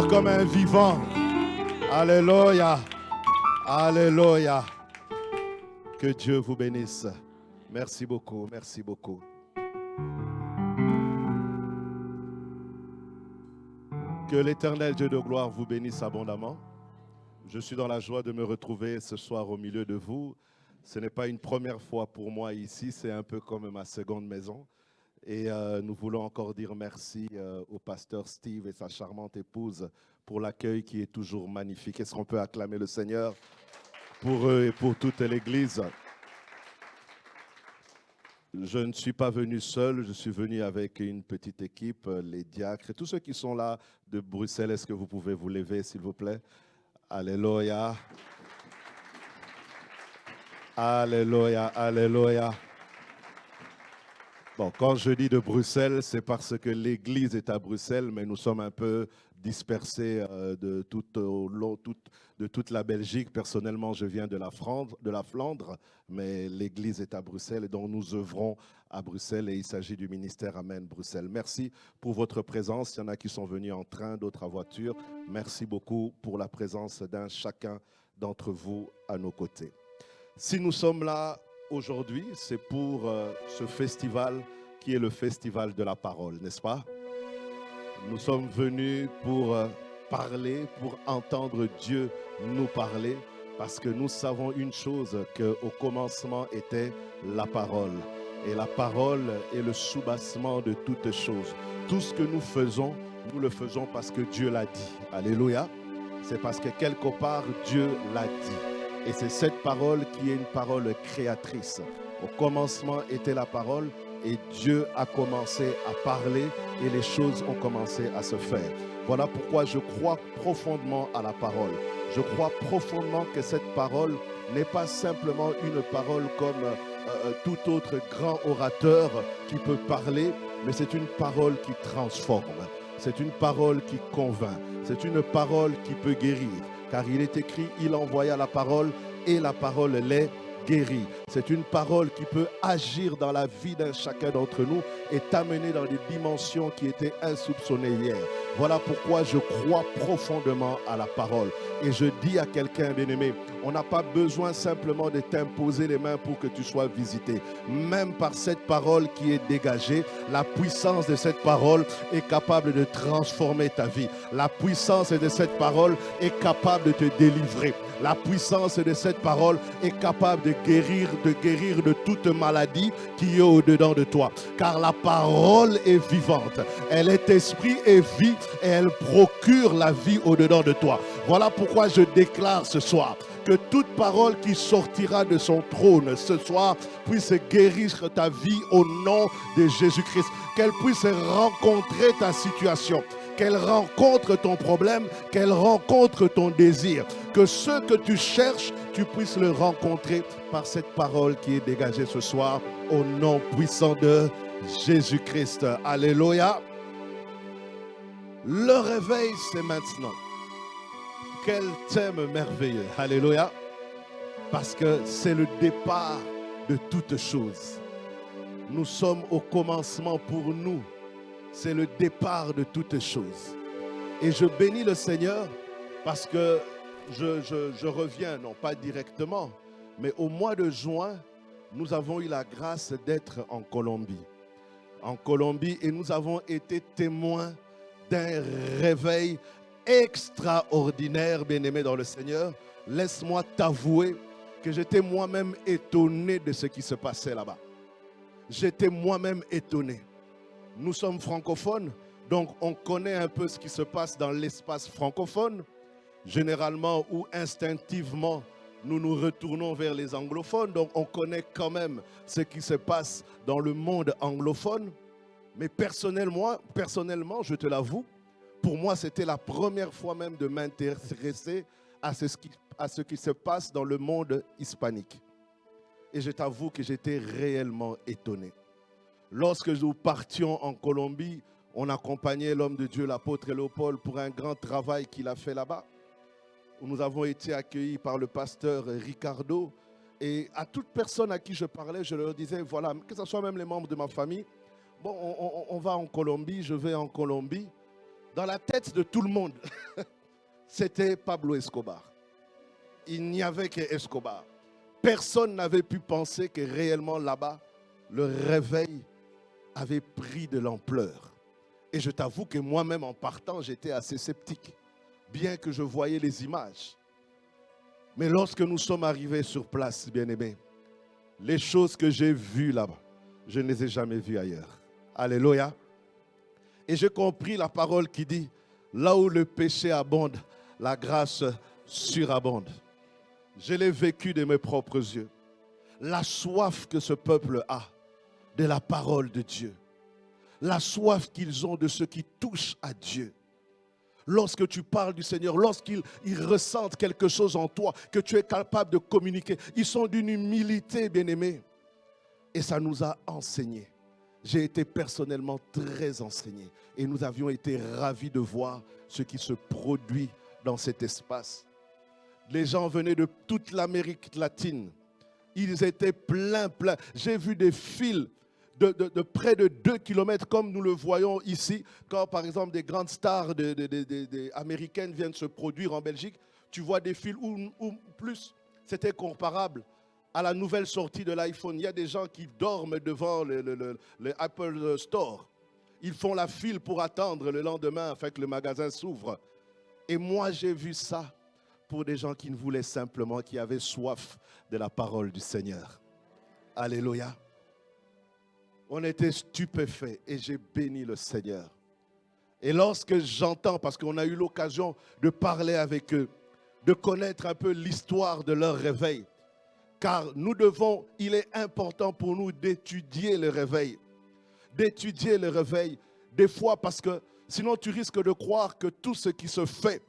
gloire comme un vivant. Alléluia. Alléluia. Que Dieu vous bénisse. Merci beaucoup, merci beaucoup. Que l'Éternel Dieu de gloire vous bénisse abondamment. Je suis dans la joie de me retrouver ce soir au milieu de vous. Ce n'est pas une première fois pour moi ici, c'est un peu comme ma seconde maison. Et nous voulons encore dire merci au pasteur Steve et sa charmante épouse pour l'accueil qui est toujours magnifique. Est-ce qu'on peut acclamer le Seigneur pour eux et pour toute l'Église? Je ne suis pas venu seul, je suis venu avec une petite équipe, les diacres et tous ceux qui sont là de Bruxelles. Est-ce que vous pouvez vous lever, s'il vous plaît? Alléluia. Alléluia, alléluia. Bon, quand je dis de Bruxelles, c'est parce que l'église est à Bruxelles, mais nous sommes un peu dispersés de toute la Belgique. Personnellement, je viens de la Flandre, mais l'église est à Bruxelles et donc nous œuvrons à Bruxelles et il s'agit du ministère Amen Bruxelles. Merci pour votre présence. Il y en a qui sont venus en train, d'autres à voiture. Merci beaucoup pour la présence d'un chacun d'entre vous à nos côtés. Si nous sommes là aujourd'hui, c'est pour ce festival qui est le festival de la parole, n'est-ce pas? Nous sommes venus pour parler, pour entendre Dieu nous parler, parce que nous savons une chose, qu'au commencement était la parole. Et la parole est le soubassement de toutes choses. Tout ce que nous le faisons parce que Dieu l'a dit. Alléluia. C'est parce que quelque part, Dieu l'a dit. Et c'est cette parole qui est une parole créatrice. Au commencement était la parole et Dieu a commencé à parler et les choses ont commencé à se faire. Voilà pourquoi je crois profondément à la parole. Je crois profondément que cette parole n'est pas simplement une parole comme tout autre grand orateur qui peut parler, mais c'est une parole qui transforme. C'est une parole qui convainc. C'est une parole qui peut guérir. Car il est écrit, il envoya la parole et la parole l'est guérie. C'est une parole qui peut agir dans la vie d'un chacun d'entre nous et t'amener dans des dimensions qui étaient insoupçonnées hier. Voilà pourquoi je crois profondément à la parole. Et je dis à quelqu'un, bien-aimé, on n'a pas besoin simplement de t'imposer les mains pour que tu sois visité. Même par cette parole qui est dégagée, la puissance de cette parole est capable de transformer ta vie. La puissance de cette parole est capable de te délivrer. La puissance de cette parole est capable de guérir de toute maladie qui est au-dedans de toi. Car la parole est vivante. Elle est esprit et vie et elle procure la vie au-dedans de toi. Voilà pourquoi je déclare ce soir que toute parole qui sortira de son trône ce soir puisse guérir ta vie au nom de Jésus-Christ. Qu'elle puisse rencontrer ta situation. Qu'elle rencontre ton problème, qu'elle rencontre ton désir. Que ce que tu cherches, tu puisses le rencontrer par cette parole qui est dégagée ce soir au nom puissant de Jésus-Christ. Alléluia. Le réveil, c'est maintenant. Quel thème merveilleux. Alléluia. Parce que c'est le départ de toutes choses. Nous sommes au commencement pour nous. C'est le départ de toutes choses. Et je bénis le Seigneur parce que je reviens, non pas directement, mais au mois de juin, nous avons eu la grâce d'être en Colombie. En Colombie, et nous avons été témoins d'un réveil extraordinaire, bien-aimé dans le Seigneur. Laisse-moi t'avouer que j'étais moi-même étonné de ce qui se passait là-bas. J'étais moi-même étonné. Nous sommes francophones, donc on connaît un peu ce qui se passe dans l'espace francophone, généralement ou instinctivement, nous nous retournons vers les anglophones, donc on connaît quand même ce qui se passe dans le monde anglophone. Mais personnellement, je te l'avoue, pour moi, c'était la première fois même de m'intéresser à ce qui se passe dans le monde hispanique. Et je t'avoue que j'étais réellement étonné. Lorsque nous partions en Colombie, on accompagnait l'homme de Dieu, l'apôtre Léopold, pour un grand travail qu'il a fait là-bas. Nous avons été accueillis par le pasteur Ricardo. Et à toute personne à qui je parlais, je leur disais, voilà, que ce soit même les membres de ma famille, bon, on va en Colombie, je vais en Colombie. Dans la tête de tout le monde, c'était Pablo Escobar. Il n'y avait qu'Escobar. Personne n'avait pu penser que réellement là-bas, le réveil avait pris de l'ampleur. Et je t'avoue que moi-même, en partant, j'étais assez sceptique, bien que je voyais les images. Mais lorsque nous sommes arrivés sur place, bien-aimés, les choses que j'ai vues là-bas, je ne les ai jamais vues ailleurs. Alléluia. Et j'ai compris la parole qui dit, là où le péché abonde, la grâce surabonde. Je l'ai vécu de mes propres yeux. La soif que ce peuple a de la parole de Dieu. La soif qu'ils ont de ce qui touche à Dieu. Lorsque tu parles du Seigneur, lorsqu'ils ressentent quelque chose en toi, que tu es capable de communiquer, ils sont d'une humilité, bien-aimés. Et ça nous a enseigné. J'ai été personnellement très enseigné. Et nous avions été ravis de voir ce qui se produit dans cet espace. Les gens venaient de toute l'Amérique latine. Ils étaient pleins. J'ai vu des files de près de 2 kilomètres, comme nous le voyons ici, quand par exemple des grandes stars américaines viennent se produire en Belgique, tu vois des files ou plus. C'était comparable à la nouvelle sortie de l'iPhone. Il y a des gens qui dorment devant le Apple Store. Ils font la file pour attendre le lendemain afin que le magasin s'ouvre. Et moi, j'ai vu ça pour des gens qui ne voulaient simplement, qui avaient soif de la parole du Seigneur. Alléluia. On était stupéfaits et j'ai béni le Seigneur. Et lorsque j'entends, parce qu'on a eu l'occasion de parler avec eux, de connaître un peu l'histoire de leur réveil, car nous devons, il est important pour nous d'étudier le réveil. D'étudier le réveil, des fois parce que sinon tu risques de croire que tout ce qui se fait,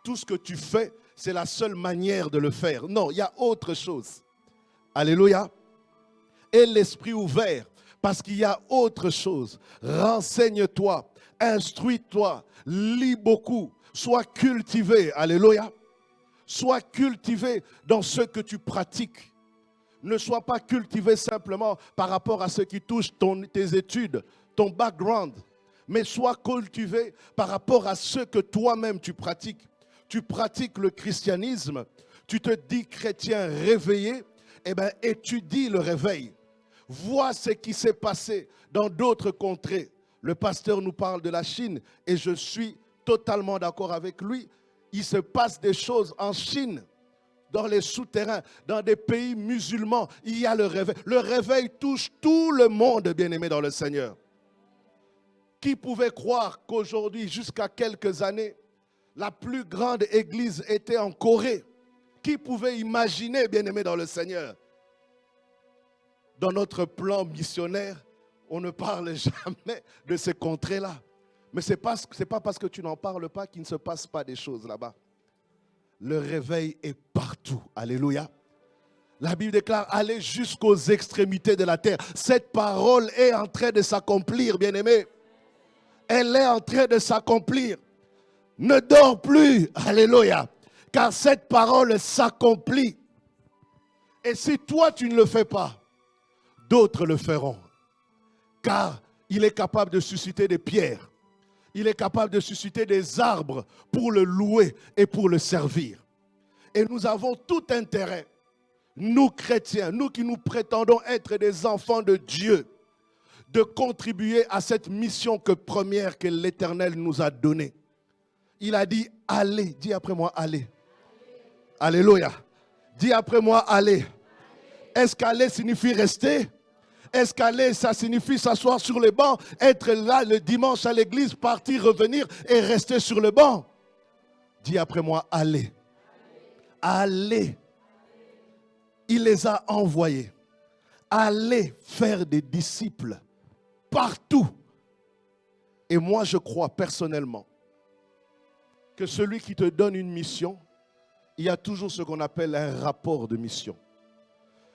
tout ce que tu fais, c'est la seule manière de le faire. Non, il y a autre chose. Alléluia. Et l'esprit ouvert, parce qu'il y a autre chose. Renseigne-toi, instruis-toi, lis beaucoup, sois cultivé. Alléluia. Sois cultivé dans ce que tu pratiques. Ne sois pas cultivé simplement par rapport à ce qui touche tes études, ton background, mais sois cultivé par rapport à ce que toi-même tu pratiques. Tu pratiques le christianisme, tu te dis chrétien réveillé, eh bien étudie le réveil. Vois ce qui s'est passé dans d'autres contrées. Le pasteur nous parle de la Chine et je suis totalement d'accord avec lui. Il se passe des choses en Chine, dans les souterrains, dans des pays musulmans. Il y a le réveil. Le réveil touche tout le monde, bien-aimé dans le Seigneur. Qui pouvait croire qu'aujourd'hui, jusqu'à quelques années, la plus grande église était en Corée? Qui pouvait imaginer, bien-aimé dans le Seigneur? Dans notre plan missionnaire, on ne parle jamais de ces contrées-là. Mais ce n'est pas parce que tu n'en parles pas qu'il ne se passe pas des choses là-bas. Le réveil est partout. Alléluia. La Bible déclare, allez jusqu'aux extrémités de la terre. Cette parole est en train de s'accomplir, bien-aimé. Elle est en train de s'accomplir. Ne dors plus. Alléluia. Car cette parole s'accomplit. Et si toi, tu ne le fais pas, d'autres le feront. Car il est capable de susciter des pierres. Il est capable de susciter des arbres pour le louer et pour le servir. Et nous avons tout intérêt, nous chrétiens, nous qui nous prétendons être des enfants de Dieu, de contribuer à cette mission première que l'Éternel nous a donnée. Il a dit, allez, dis après moi, allez. Alléluia. Dis après moi, allez. Est-ce qu'aller signifie rester? Est-ce qu'aller, ça signifie s'asseoir sur le banc, être là le dimanche à l'église, partir, revenir et rester sur le banc? Dis après moi, allez. Allez. Il les a envoyés. Allez faire des disciples partout. Et moi, je crois personnellement que celui qui te donne une mission, il y a toujours ce qu'on appelle un rapport de mission.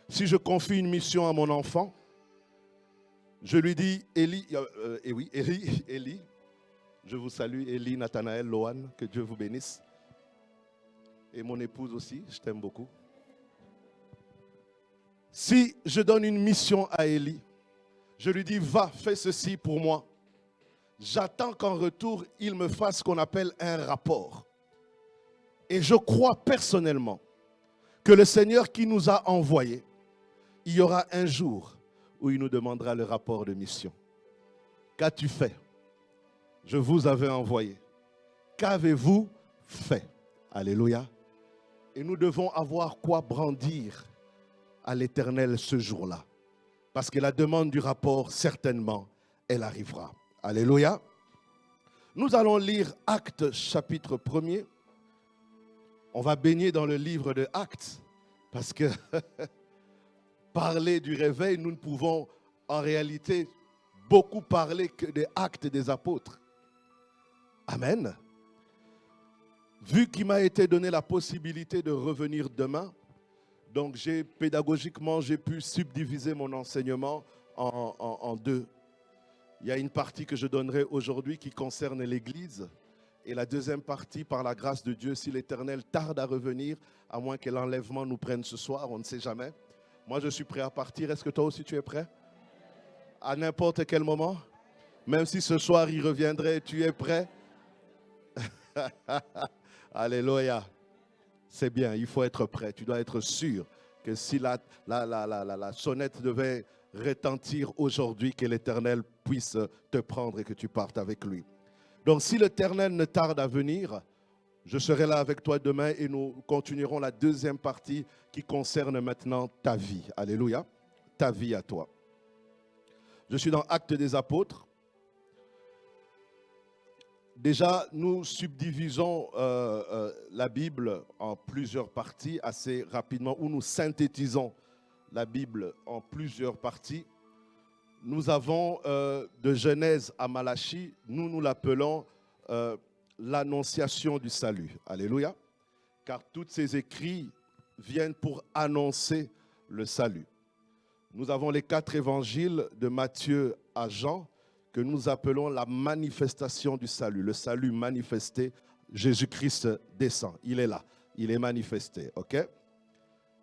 Si je confie une mission à mon enfant, je lui dis, Élie, je vous salue, Élie, Nathanaël, Lohan, que Dieu vous bénisse. Et mon épouse aussi, je t'aime beaucoup. Si je donne une mission à Élie, je lui dis, va, fais ceci pour moi. j'attends qu'en retour, il me fasse ce qu'on appelle un rapport. Et je crois personnellement que le Seigneur qui nous a envoyés, il y aura un jour où il nous demandera le rapport de mission. Qu'as-tu fait? Je vous avais envoyé. Qu'avez-vous fait? Alléluia. Et nous devons avoir quoi brandir à l'Éternel ce jour-là. Parce que la demande du rapport, certainement, elle arrivera. Alléluia. Nous allons lire Actes chapitre 1er. On va baigner dans le livre de Actes. Parce que parler du réveil, nous ne pouvons en réalité beaucoup parler que des actes des apôtres. Amen. Vu qu'il m'a été donné la possibilité de revenir demain, donc pédagogiquement, j'ai pu subdiviser mon enseignement en deux. Il y a une partie que je donnerai aujourd'hui qui concerne l'Église. Et la deuxième partie, par la grâce de Dieu, si l'Éternel tarde à revenir, à moins que l'enlèvement nous prenne ce soir, on ne sait jamais. Moi, je suis prêt à partir. Est-ce que toi aussi tu es prêt? À n'importe quel moment? Même si ce soir il reviendrait, tu es prêt? Alléluia. C'est bien, il faut être prêt. Tu dois être sûr que si la sonnette devait retentir aujourd'hui, que l'Éternel puisse te prendre et que tu partes avec lui. Donc si l'Éternel ne tarde à venir, je serai là avec toi demain et nous continuerons la deuxième partie qui concerne maintenant ta vie. Alléluia. Ta vie à toi. Je suis dans Actes des Apôtres. Déjà, nous subdivisons la Bible en plusieurs parties assez rapidement, ou nous synthétisons la Bible en plusieurs parties. Nous avons de Genèse à Malachie, nous l'appelons l'annonciation du salut. Alléluia. Car tous ces écrits viennent pour annoncer le salut. Nous avons les 4 évangiles de Matthieu à Jean, que nous appelons la manifestation du salut. Le salut manifesté, Jésus-Christ descend. Il est là, il est manifesté. Ok?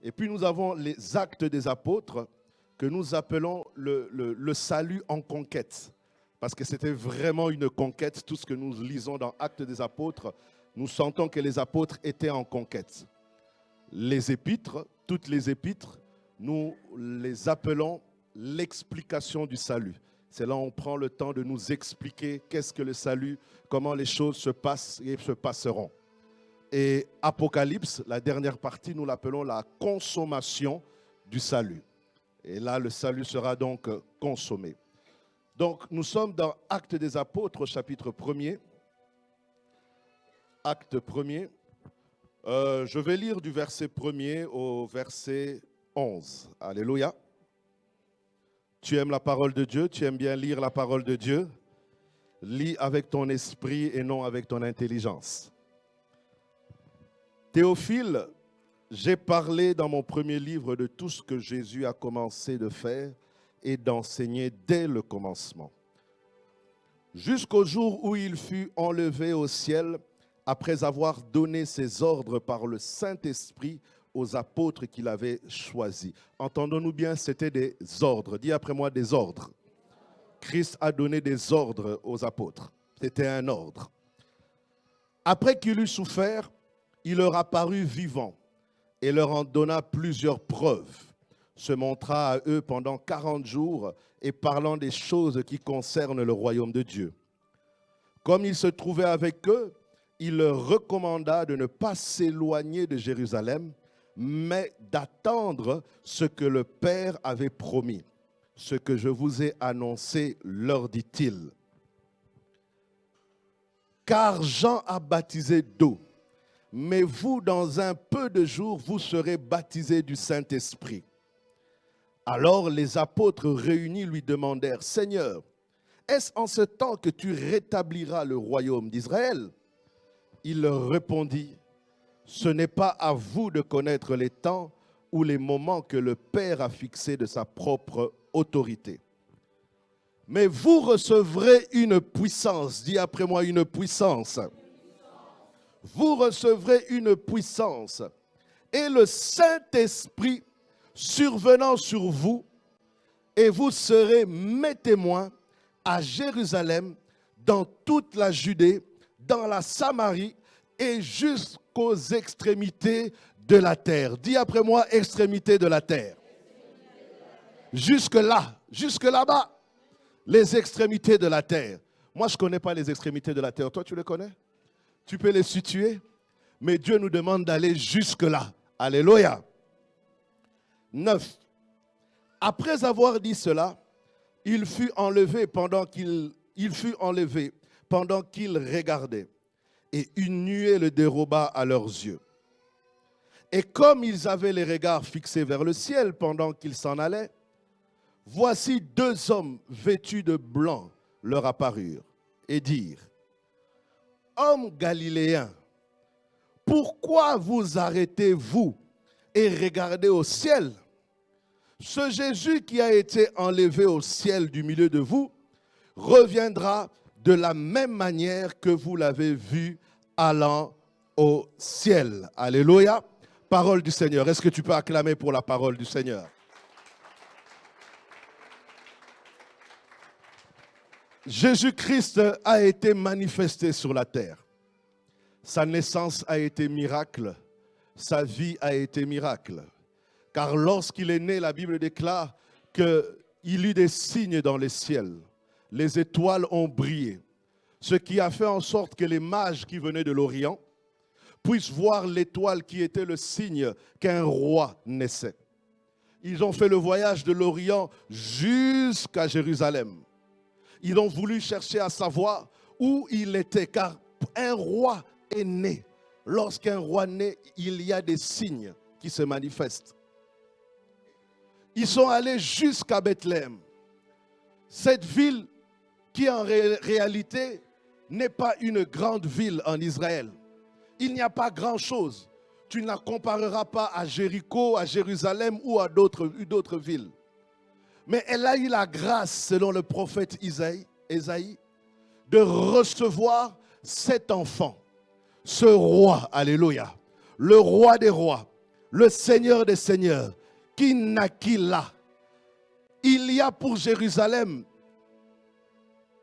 Et puis nous avons les actes des apôtres que nous appelons le salut en conquête. Parce que c'était vraiment une conquête. Tout ce que nous lisons dans Actes des apôtres, nous sentons que les apôtres étaient en conquête. Les épîtres, toutes les épîtres, nous les appelons l'explication du salut. C'est là où on prend le temps de nous expliquer qu'est-ce que le salut, comment les choses se passent et se passeront. Et Apocalypse, la dernière partie, nous l'appelons la consommation du salut. Et là, le salut sera donc consommé. Donc, nous sommes dans Actes des Apôtres, chapitre 1er. Acte 1er. Je vais lire du verset 1er au verset 11. Alléluia. Tu aimes la parole de Dieu, tu aimes bien lire la parole de Dieu. Lis avec ton esprit et non avec ton intelligence. Théophile, j'ai parlé dans mon premier livre de tout ce que Jésus a commencé de faire et d'enseigner dès le commencement, jusqu'au jour où il fut enlevé au ciel après avoir donné ses ordres par le Saint-Esprit aux apôtres qu'il avait choisis. Entendons-nous bien, c'était des ordres. Dis après moi, des ordres. Christ a donné des ordres aux apôtres. C'était un ordre. Après qu'il eut souffert, il leur apparut vivant et leur en donna plusieurs preuves. Se montra à eux pendant 40 jours et parlant des choses qui concernent le royaume de Dieu. Comme il se trouvait avec eux, il leur recommanda de ne pas s'éloigner de Jérusalem, mais d'attendre ce que le Père avait promis. Ce que je vous ai annoncé, leur dit-il. Car Jean a baptisé d'eau, mais vous, dans un peu de jours, vous serez baptisés du Saint-Esprit. Alors les apôtres réunis lui demandèrent, « Seigneur, est-ce en ce temps que tu rétabliras le royaume d'Israël ?» Il leur répondit, « Ce n'est pas à vous de connaître les temps ou les moments que le Père a fixés de sa propre autorité. Mais vous recevrez une puissance. » Dis après moi, une puissance. Vous recevrez une puissance. Et le Saint-Esprit survenant sur vous, et vous serez mes témoins à Jérusalem, dans toute la Judée, dans la Samarie et jusqu'aux extrémités de la terre. Dis après moi, extrémités de la terre. Jusque là, jusque là-bas, les extrémités de la terre. Moi, je ne connais pas les extrémités de la terre. Toi, tu les connais? Tu peux les situer? Mais Dieu nous demande d'aller jusque là. Alléluia. 9. Après avoir dit cela, il fut enlevé pendant qu'il regardait. Et une nuée le déroba à leurs yeux. Et comme ils avaient les regards fixés vers le ciel pendant qu'ils s'en allaient, voici 2 hommes vêtus de blanc leur apparurent et dirent: Hommes galiléens, pourquoi vous arrêtez-vous et regardez au ciel? Ce Jésus qui a été enlevé au ciel du milieu de vous reviendra de la même manière que vous l'avez vu allant au ciel. Alléluia. Parole du Seigneur. Est-ce que tu peux acclamer pour la parole du Seigneur? Jésus-Christ a été manifesté sur la terre. Sa naissance a été miracle. Sa vie a été miracle. Car lorsqu'il est né, la Bible déclare qu'il eut des signes dans les ciels. Les étoiles ont brillé. Ce qui a fait en sorte que les mages qui venaient de l'Orient puissent voir l'étoile qui était le signe qu'un roi naissait. Ils ont fait le voyage de l'Orient jusqu'à Jérusalem. Ils ont voulu chercher à savoir où il était, car un roi est né. Lorsqu'un roi naît, il y a des signes qui se manifestent. Ils sont allés jusqu'à Bethléem. Cette ville qui en réalité n'est pas une grande ville en Israël. Il n'y a pas grand-chose. Tu ne la compareras pas à Jéricho, à Jérusalem ou à d'autres villes. Mais elle a eu la grâce, selon le prophète Ésaïe, de recevoir cet enfant, ce roi, alléluia, le roi des rois, le Seigneur des seigneurs, qui naquit là. Il y a pour Jérusalem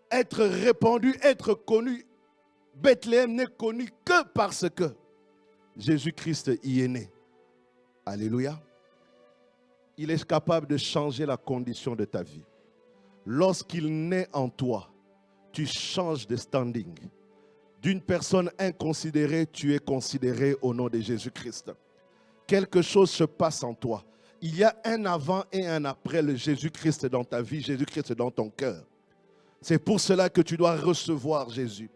être répandu, être connu. Bethléem n'est connu que parce que Jésus-Christ y est né. Alléluia. Il est capable de changer la condition de ta vie. Lorsqu'il naît en toi, tu changes de standing. D'une personne inconsidérée, tu es considéré au nom de Jésus-Christ. Quelque chose se passe en toi. Il y a un avant et un après le Jésus-Christ dans ta vie, Jésus-Christ dans ton cœur. C'est pour cela que tu dois recevoir Jésus,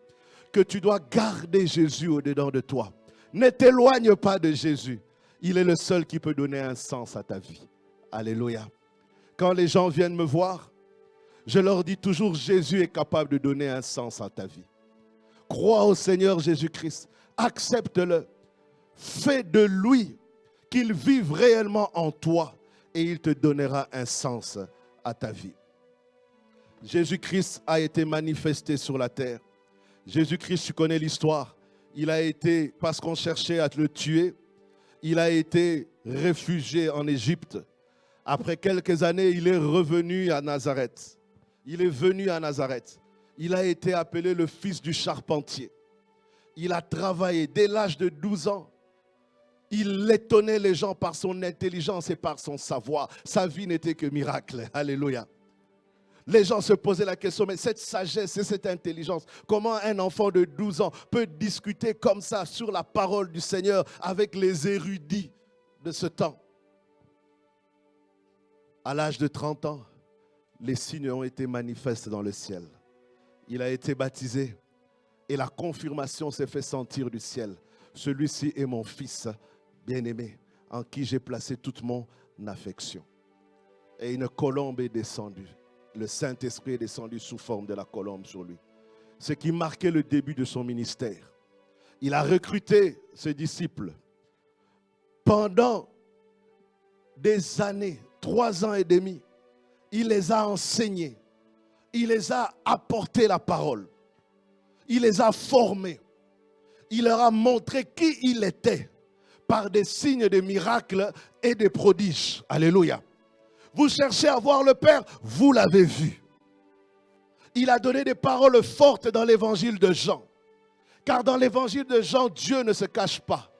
que tu dois garder Jésus au-dedans de toi. Ne t'éloigne pas de Jésus. Il est le seul qui peut donner un sens à ta vie. Alléluia. Quand les gens viennent me voir, je leur dis toujours: Jésus est capable de donner un sens à ta vie. Crois au Seigneur Jésus-Christ. Accepte-le. Fais de lui qu'il vive réellement en toi et il te donnera un sens à ta vie. Jésus-Christ a été manifesté sur la terre. Jésus-Christ, tu connais l'histoire. Il a été, parce qu'on cherchait à le tuer, il a été réfugié en Égypte. Après quelques années, il est revenu à Nazareth. Il est venu à Nazareth. Il a été appelé le fils du charpentier. Il a travaillé dès l'âge de 12 ans. Il étonnait les gens par son intelligence et par son savoir. Sa vie n'était que miracle. Alléluia. Les gens se posaient la question, mais cette sagesse et cette intelligence, comment un enfant de 12 ans peut discuter comme ça sur la parole du Seigneur avec les érudits de ce temps? À l'âge de 30 ans, les signes ont été manifestes dans le ciel. Il a été baptisé et la confirmation s'est fait sentir du ciel. Celui-ci est mon fils bien-aimé, en qui j'ai placé toute mon affection. Et une colombe est descendue. Le Saint-Esprit est descendu sous forme de la colombe sur lui. Ce qui marquait le début de son ministère. Il a recruté ses disciples pendant des années, 3 ans et demi. Il les a enseignés. Il les a apporté la parole. Il les a formés. Il leur a montré qui il était par des signes de miracles et des prodiges. Alléluia. Vous cherchez à voir le Père, vous l'avez vu. Il a donné des paroles fortes dans l'évangile de Jean. Car dans l'évangile de Jean, Dieu ne se cache pas.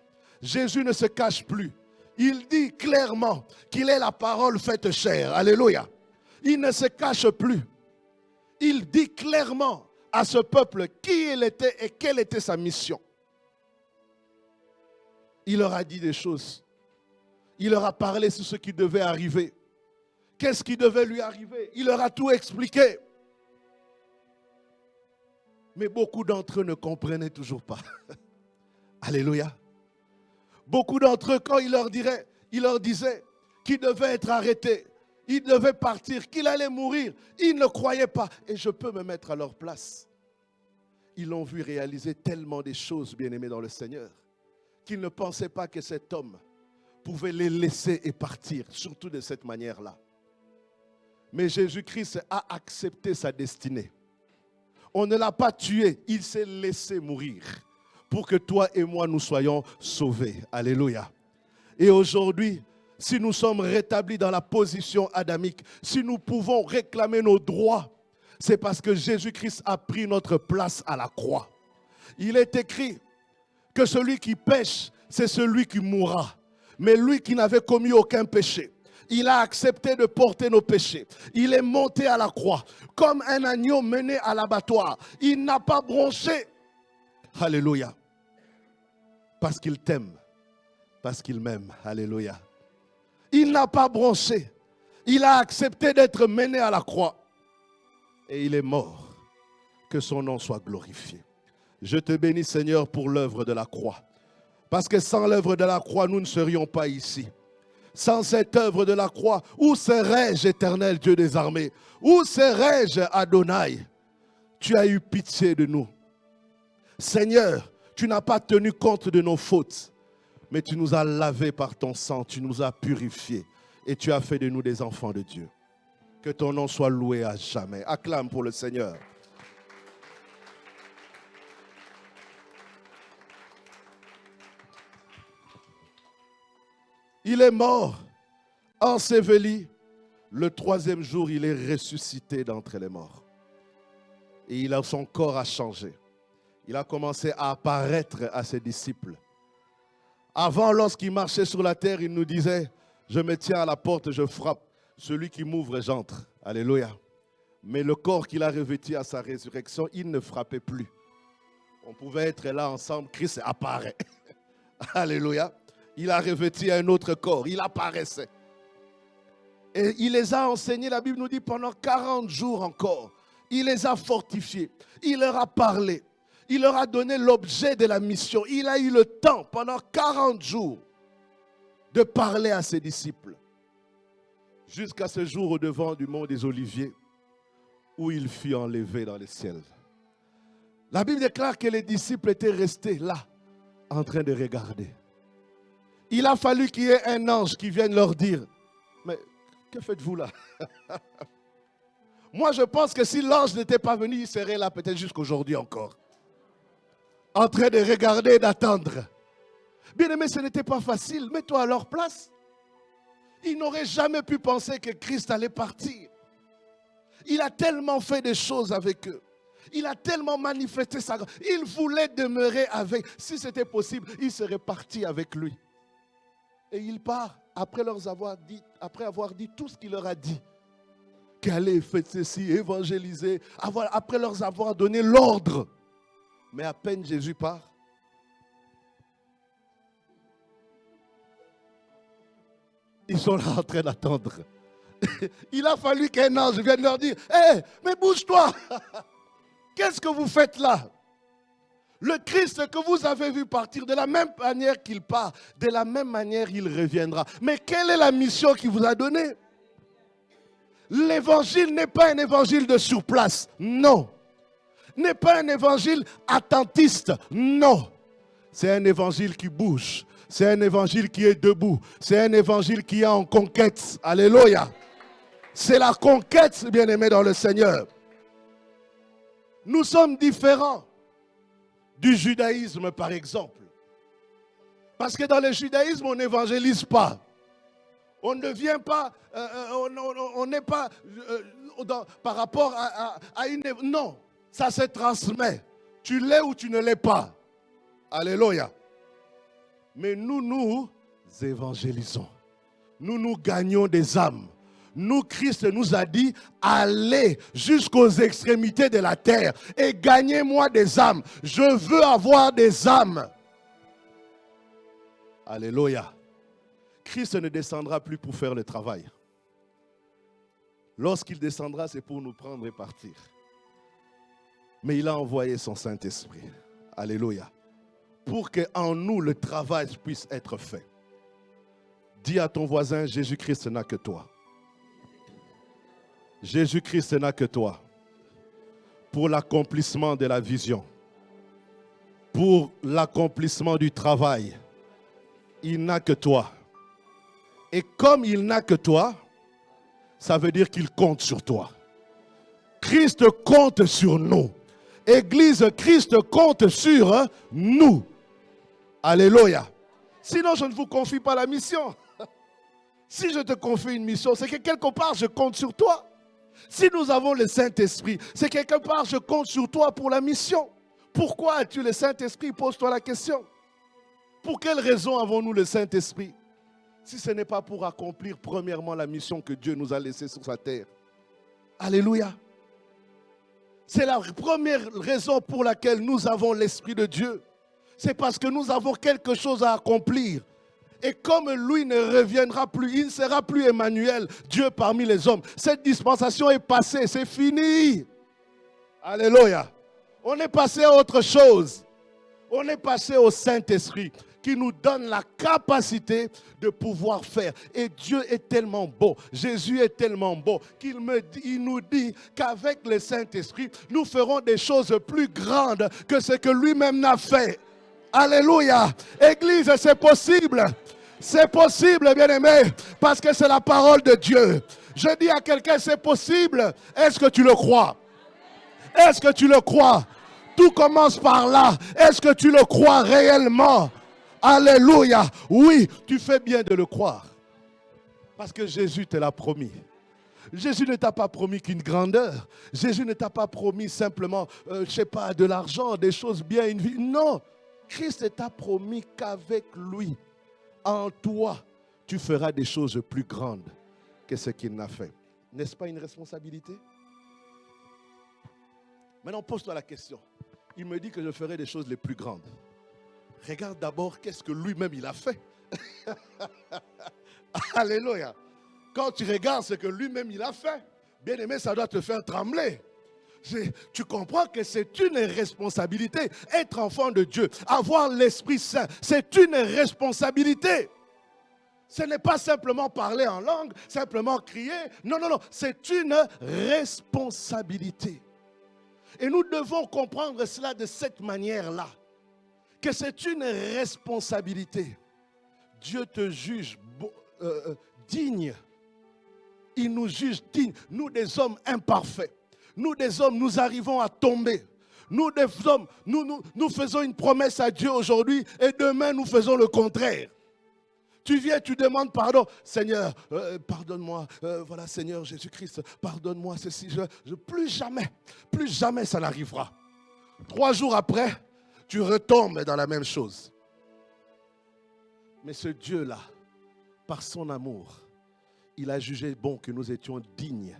Jésus ne se cache plus. Il dit clairement qu'il est la parole faite chair. Alléluia. Il ne se cache plus. Il dit clairement à ce peuple qui il était et quelle était sa mission. Il leur a dit des choses. Il leur a parlé sur ce qui devait arriver. Qu'est-ce qui devait lui arriver? Il leur a tout expliqué. Mais beaucoup d'entre eux ne comprenaient toujours pas. Alléluia. Beaucoup d'entre eux, quand il leur disait qu'il devait être arrêté, il devait partir, qu'il allait mourir, ils ne croyaient pas. Et je peux me mettre à leur place. Ils l'ont vu réaliser tellement de choses, bien-aimés dans le Seigneur, qu'ils ne pensaient pas que cet homme pouvait les laisser et partir, surtout de cette manière-là. Mais Jésus-Christ a accepté sa destinée. On ne l'a pas tué, il s'est laissé mourir pour que toi et moi nous soyons sauvés. Alléluia. Et aujourd'hui, si nous sommes rétablis dans la position adamique, si nous pouvons réclamer nos droits, c'est parce que Jésus-Christ a pris notre place à la croix. Il est écrit que celui qui pêche, c'est celui qui mourra. Mais lui qui n'avait commis aucun péché, il a accepté de porter nos péchés. Il est monté à la croix comme un agneau mené à l'abattoir. Il n'a pas bronché. Alléluia. Parce qu'il t'aime. Parce qu'il m'aime. Alléluia. Il n'a pas bronché. Il a accepté d'être mené à la croix. Et il est mort. Que son nom soit glorifié. Je te bénis, Seigneur, pour l'œuvre de la croix. Parce que sans l'œuvre de la croix, nous ne serions pas ici. Sans cette œuvre de la croix, où serais-je, éternel Dieu des armées? Où serais-je, Adonai? Tu as eu pitié de nous. Seigneur, tu n'as pas tenu compte de nos fautes, mais tu nous as lavés par ton sang, tu nous as purifiés et tu as fait de nous des enfants de Dieu. Que ton nom soit loué à jamais. Acclame pour le Seigneur. Il est mort, enseveli. Le troisième jour, il est ressuscité d'entre les morts. Et son corps a changé. Il a commencé à apparaître à ses disciples. Avant, lorsqu'il marchait sur la terre, il nous disait, je me tiens à la porte, je frappe. Celui qui m'ouvre, j'entre. Alléluia. Mais le corps qu'il a revêtu à sa résurrection, il ne frappait plus. On pouvait être là ensemble, Christ apparaît. Alléluia. Il a revêtu un autre corps, il apparaissait. Et il les a enseignés, la Bible nous dit, pendant 40 jours encore. Il les a fortifiés, il leur a parlé, il leur a donné l'objet de la mission. Il a eu le temps, pendant 40 jours, de parler à ses disciples. Jusqu'à ce jour au devant du mont des Oliviers, où il fut enlevé dans le ciel. La Bible déclare que les disciples étaient restés là, en train de regarder. Il a fallu qu'il y ait un ange qui vienne leur dire, mais que faites-vous là? Moi, je pense que si l'ange n'était pas venu, il serait là peut-être jusqu'aujourd'hui encore. En train de regarder et d'attendre. Bien aimé, ce n'était pas facile. Mets-toi à leur place. Ils n'auraient jamais pu penser que Christ allait partir. Il a tellement fait des choses avec eux. Il a tellement manifesté sa grâce. Il voulait demeurer avec. Si c'était possible, il serait parti avec lui. Et il part après avoir dit tout ce qu'il leur a dit. Qu'allez, faites ceci, évangéliser. Après leur avoir donné l'ordre. Mais à peine Jésus part. Ils sont là en train d'attendre. Il a fallu qu'un ange vienne leur dire, hé, mais bouge-toi. Qu'est-ce que vous faites là? Le Christ que vous avez vu partir, de la même manière qu'il part, de la même manière il reviendra. Mais quelle est la mission qu'il vous a donnée? L'évangile n'est pas un évangile de surplace, non. N'est pas un évangile attentiste, non. C'est un évangile qui bouge. C'est un évangile qui est debout. C'est un évangile qui est en conquête. Alléluia. C'est la conquête, bien-aimés dans le Seigneur. Nous sommes différents du judaïsme, par exemple. Parce que dans le judaïsme, on n'évangélise pas. On ne vient pas, on n'est pas par rapport à une... Non, ça se transmet. Tu l'es ou tu ne l'es pas. Alléluia. Mais nous évangélisons. Nous gagnons des âmes. Nous, Christ nous a dit, allez jusqu'aux extrémités de la terre et gagnez-moi des âmes. Je veux avoir des âmes. Alléluia. Christ ne descendra plus pour faire le travail. Lorsqu'il descendra, c'est pour nous prendre et partir. Mais il a envoyé son Saint-Esprit. Alléluia. Pour qu'en nous, le travail puisse être fait. Dis à ton voisin, Jésus-Christ n'a que toi. Jésus-Christ n'a que toi. Pour l'accomplissement de la vision. Pour l'accomplissement du travail. Il n'a que toi. Et comme il n'a que toi, ça veut dire qu'il compte sur toi. Christ compte sur nous. Église, Christ compte sur nous. Alléluia. Sinon, je ne vous confie pas la mission. Si je te confie une mission, c'est que quelque part, je compte sur toi. Si nous avons le Saint-Esprit, c'est quelque part, je compte sur toi pour la mission. Pourquoi as-tu le Saint-Esprit? Pose-toi la question. Pour quelle raison avons-nous le Saint-Esprit? Si ce n'est pas pour accomplir premièrement la mission que Dieu nous a laissée sur sa terre. Alléluia. C'est la première raison pour laquelle nous avons l'Esprit de Dieu. C'est parce que nous avons quelque chose à accomplir. Et comme lui ne reviendra plus, il ne sera plus Emmanuel, Dieu parmi les hommes. Cette dispensation est passée, c'est fini. Alléluia. On est passé à autre chose. On est passé au Saint-Esprit qui nous donne la capacité de pouvoir faire. Et Dieu est tellement beau, Jésus est tellement beau, qu'il nous dit qu'avec le Saint-Esprit, nous ferons des choses plus grandes que ce que lui-même n'a fait. Alléluia. Église, c'est possible. C'est possible, bien-aimé, parce que c'est la parole de Dieu. Je dis à quelqu'un, c'est possible. Est-ce que tu le crois? Est-ce que tu le crois? Tout commence par là. Est-ce que tu le crois réellement? Alléluia. Oui, tu fais bien de le croire. Parce que Jésus te l'a promis. Jésus ne t'a pas promis qu'une grandeur. Jésus ne t'a pas promis simplement, je ne sais pas, de l'argent, des choses bien, une vie. Non. Christ t'a promis qu'avec lui, en toi, tu feras des choses plus grandes que ce qu'il n'a fait. N'est-ce pas une responsabilité? Maintenant, pose-toi la question. Il me dit que je ferai des choses les plus grandes. Regarde d'abord qu'est-ce que lui-même il a fait. Alléluia. Quand tu regardes ce que lui-même il a fait, bien aimé, ça doit te faire trembler. Tu comprends que c'est une responsabilité. Être enfant de Dieu, avoir l'Esprit Saint, c'est une responsabilité. Ce n'est pas simplement parler en langue, simplement crier. Non, non, non, c'est une responsabilité. Et nous devons comprendre cela de cette manière-là. Que c'est une responsabilité. Dieu te juge digne. Il nous juge digne. Nous des hommes imparfaits. Nous des hommes, nous arrivons à tomber. Nous des hommes, nous faisons une promesse à Dieu aujourd'hui et demain nous faisons le contraire. Tu viens, tu demandes pardon. Seigneur, pardonne-moi. Voilà, Seigneur Jésus-Christ, pardonne-moi ceci. Plus jamais ça n'arrivera. 3 jours après, tu retombes dans la même chose. Mais ce Dieu-là, par son amour, il a jugé bon que nous étions dignes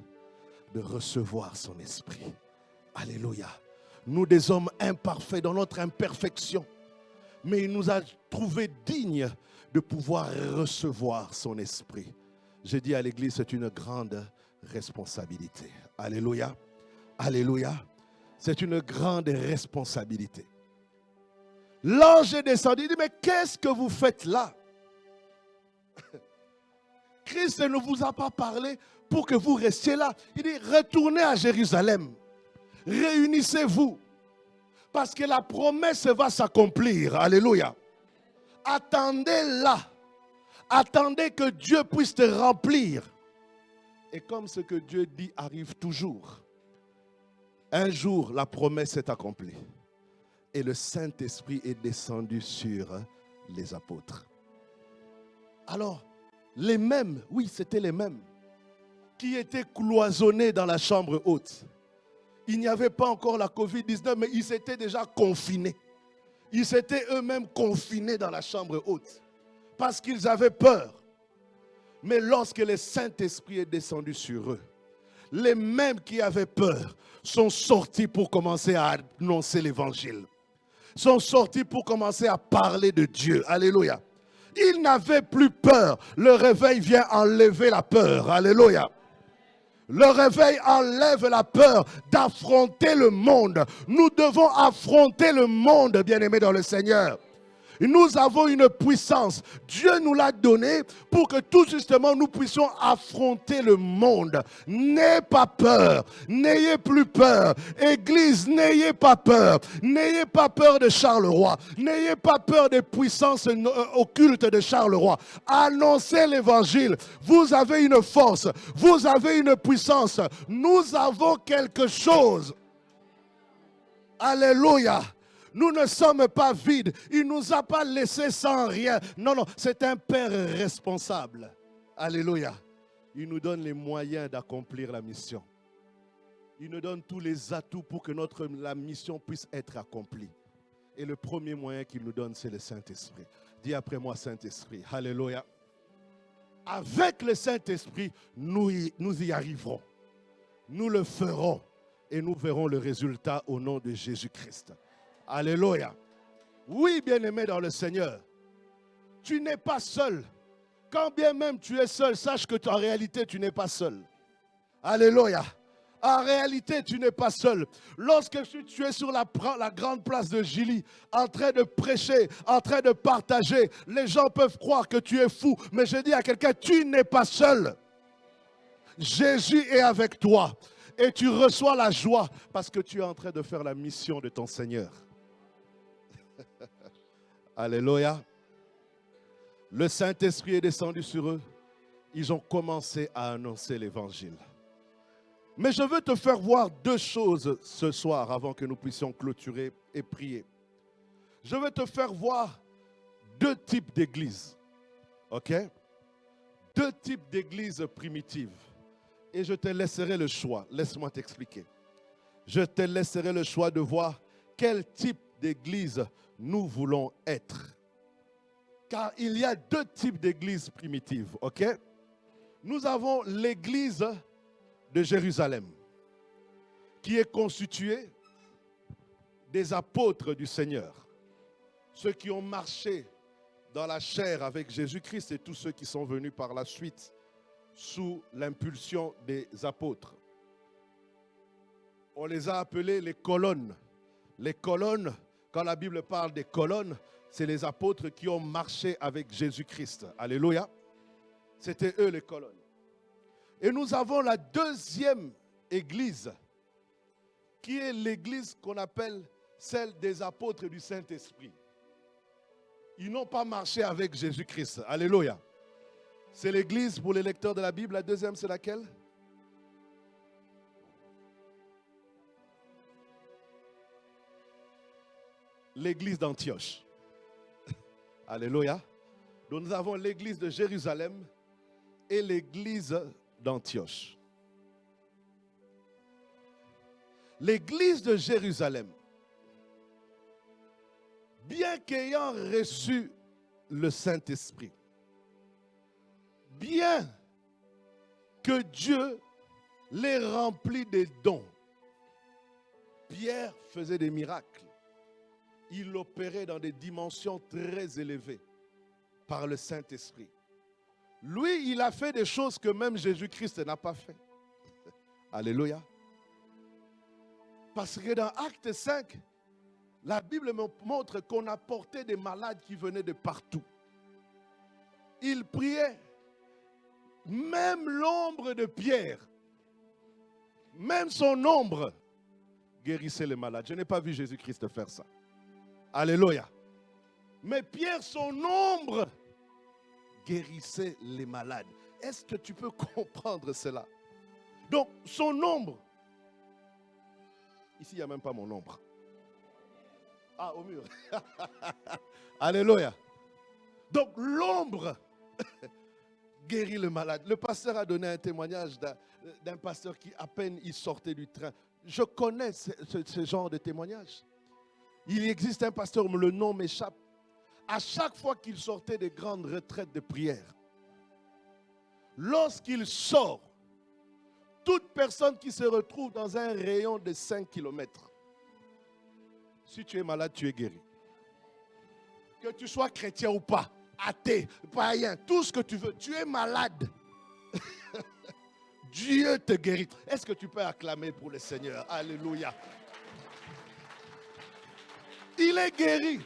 de recevoir son esprit. Alléluia. Nous des hommes imparfaits dans notre imperfection. Mais il nous a trouvés dignes de pouvoir recevoir son esprit. Je dis à l'église, c'est une grande responsabilité. Alléluia. Alléluia. C'est une grande responsabilité. L'ange est descendu, il dit, mais qu'est-ce que vous faites là? Christ ne vous a pas parlé pour que vous restiez là. Il dit, retournez à Jérusalem. Réunissez-vous. Parce que la promesse va s'accomplir. Alléluia. Attendez là. Attendez que Dieu puisse te remplir. Et comme ce que Dieu dit arrive toujours, un jour la promesse est accomplie. Et le Saint-Esprit est descendu sur les apôtres. Alors, Les mêmes, oui, c'était les mêmes, qui étaient cloisonnés dans la chambre haute. Il n'y avait pas encore la COVID-19, mais ils s'étaient déjà confinés. Ils s'étaient eux-mêmes confinés dans la chambre haute parce qu'ils avaient peur. Mais lorsque le Saint-Esprit est descendu sur eux, les mêmes qui avaient peur sont sortis pour commencer à annoncer l'évangile. Sont sortis pour commencer à parler de Dieu. Alléluia. Ils n'avaient plus peur. Le réveil vient enlever la peur. Alléluia. Le réveil enlève la peur d'affronter le monde. Nous devons affronter le monde, bien-aimés dans le Seigneur. Nous avons une puissance. Dieu nous l'a donnée pour que tout justement nous puissions affronter le monde. N'ayez pas peur. N'ayez plus peur. Église, n'ayez pas peur. N'ayez pas peur de Charleroi. N'ayez pas peur des puissances occultes de Charleroi. Annoncez l'évangile. Vous avez une force. Vous avez une puissance. Nous avons quelque chose. Alléluia. Nous ne sommes pas vides. Il ne nous a pas laissés sans rien. Non, non, c'est un Père responsable. Alléluia. Il nous donne les moyens d'accomplir la mission. Il nous donne tous les atouts pour que la mission puisse être accomplie. Et le premier moyen qu'il nous donne, c'est le Saint-Esprit. Dis après moi, Saint-Esprit. Alléluia. Avec le Saint-Esprit, nous y arriverons. Nous le ferons. Et nous verrons le résultat au nom de Jésus-Christ. Alléluia. Oui, bien-aimé dans le Seigneur, tu n'es pas seul. Quand bien même tu es seul, sache que en réalité, tu n'es pas seul. Alléluia. En réalité, tu n'es pas seul. Lorsque tu es sur la grande place de Gilly, en train de prêcher, en train de partager, les gens peuvent croire que tu es fou. Mais je dis à quelqu'un, tu n'es pas seul. Jésus est avec toi. Et tu reçois la joie parce que tu es en train de faire la mission de ton Seigneur. Alléluia. Le Saint-Esprit est descendu sur eux. Ils ont commencé à annoncer l'évangile. Mais je veux te faire voir deux choses ce soir avant que nous puissions clôturer et prier. Je veux te faire voir deux types d'églises. OK? Deux types d'églises primitives. Et je te laisserai le choix. Laisse-moi t'expliquer. Je te laisserai le choix de voir quel type d'église nous voulons être. Car il y a deux types d'églises primitives, ok? Nous avons l'église de Jérusalem, qui est constituée des apôtres du Seigneur. Ceux qui ont marché dans la chair avec Jésus-Christ et tous ceux qui sont venus par la suite sous l'impulsion des apôtres. On les a appelés les colonnes. Les colonnes, quand la Bible parle des colonnes, c'est les apôtres qui ont marché avec Jésus-Christ. Alléluia. C'était eux les colonnes. Et nous avons la deuxième église, qui est l'église qu'on appelle celle des apôtres du Saint-Esprit. Ils n'ont pas marché avec Jésus-Christ. Alléluia. C'est l'église, pour les lecteurs de la Bible, la deuxième c'est laquelle? L'église d'Antioche. Alléluia. Donc nous avons l'église de Jérusalem et l'église d'Antioche. L'église de Jérusalem, bien qu'ayant reçu le Saint-Esprit, bien que Dieu les remplit des dons, Pierre faisait des miracles. Il opérait dans des dimensions très élevées par le Saint-Esprit. Lui, il a fait des choses que même Jésus-Christ n'a pas fait. Alléluia. Parce que dans Acte 5, la Bible me montre qu'on a porté des malades qui venaient de partout. Il priait. Même l'ombre de Pierre, même son ombre, guérissait les malades. Je n'ai pas vu Jésus-Christ faire ça. Alléluia. Mais Pierre, son ombre, guérissait les malades. Est-ce que tu peux comprendre cela? Donc, son ombre. Ici, il n'y a même pas mon ombre. Ah, au mur. Alléluia. Donc, l'ombre guérit le malade. Le pasteur a donné un témoignage d'un pasteur qui, à peine il sortait du train. Je connais ce genre de témoignage. Il existe un pasteur, le nom m'échappe. À chaque fois qu'il sortait des grandes retraites de prière, lorsqu'il sort, toute personne qui se retrouve dans un rayon de 5 km, si tu es malade, tu es guéri. Que tu sois chrétien ou pas, athée, païen, tout ce que tu veux, tu es malade. Dieu te guérit. Est-ce que tu peux acclamer pour le Seigneur? Alléluia. Il est guéri.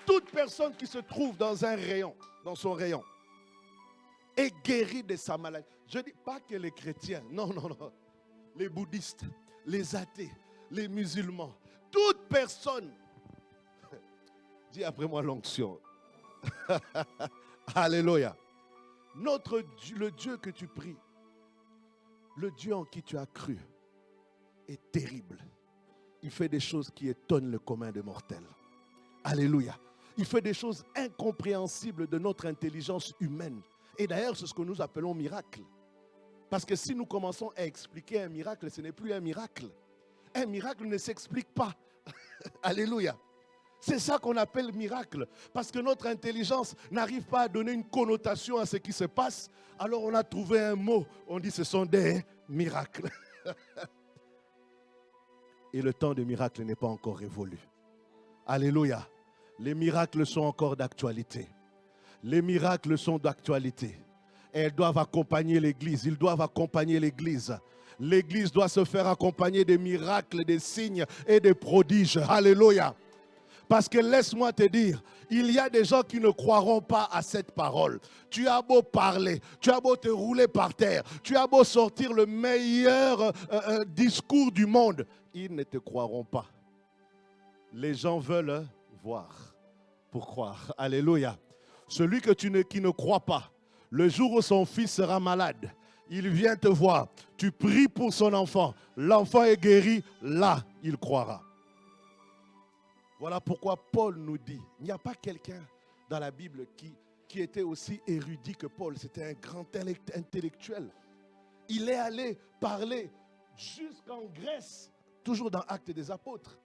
Toute personne qui se trouve dans un rayon, dans son rayon, est guérie de sa maladie. Je ne dis pas que les chrétiens, non. Les bouddhistes, les athées, les musulmans, toute personne. Dis après moi l'onction. Alléluia. Le Dieu que tu pries, le Dieu en qui tu as cru, est terrible. Il fait des choses qui étonnent le commun des mortels. Alléluia. Il fait des choses incompréhensibles de notre intelligence humaine. Et d'ailleurs, c'est ce que nous appelons miracle. Parce que si nous commençons à expliquer un miracle, ce n'est plus un miracle. Un miracle ne s'explique pas. Alléluia. C'est ça qu'on appelle miracle. Parce que notre intelligence n'arrive pas à donner une connotation à ce qui se passe. Alors on a trouvé un mot. On dit ce sont des miracles. Et le temps des miracles n'est pas encore révolu. Alléluia. Les miracles sont encore d'actualité. Les miracles sont d'actualité. Et elles doivent accompagner l'Église. Ils doivent accompagner l'Église. L'Église doit se faire accompagner des miracles, des signes et des prodiges. Alléluia. Parce que laisse-moi te dire, il y a des gens qui ne croiront pas à cette parole. Tu as beau parler, tu as beau te rouler par terre, tu as beau sortir le meilleur discours du monde, ils ne te croiront pas. Les gens veulent voir pour croire. Alléluia. Celui qui ne croit pas, le jour où son fils sera malade, il vient te voir, tu pries pour son enfant, l'enfant est guéri, là, il croira. Voilà pourquoi Paul nous dit, il n'y a pas quelqu'un dans la Bible qui était aussi érudit que Paul. C'était un grand intellectuel. Il est allé parler jusqu'en Grèce, toujours dans Actes des Apôtres.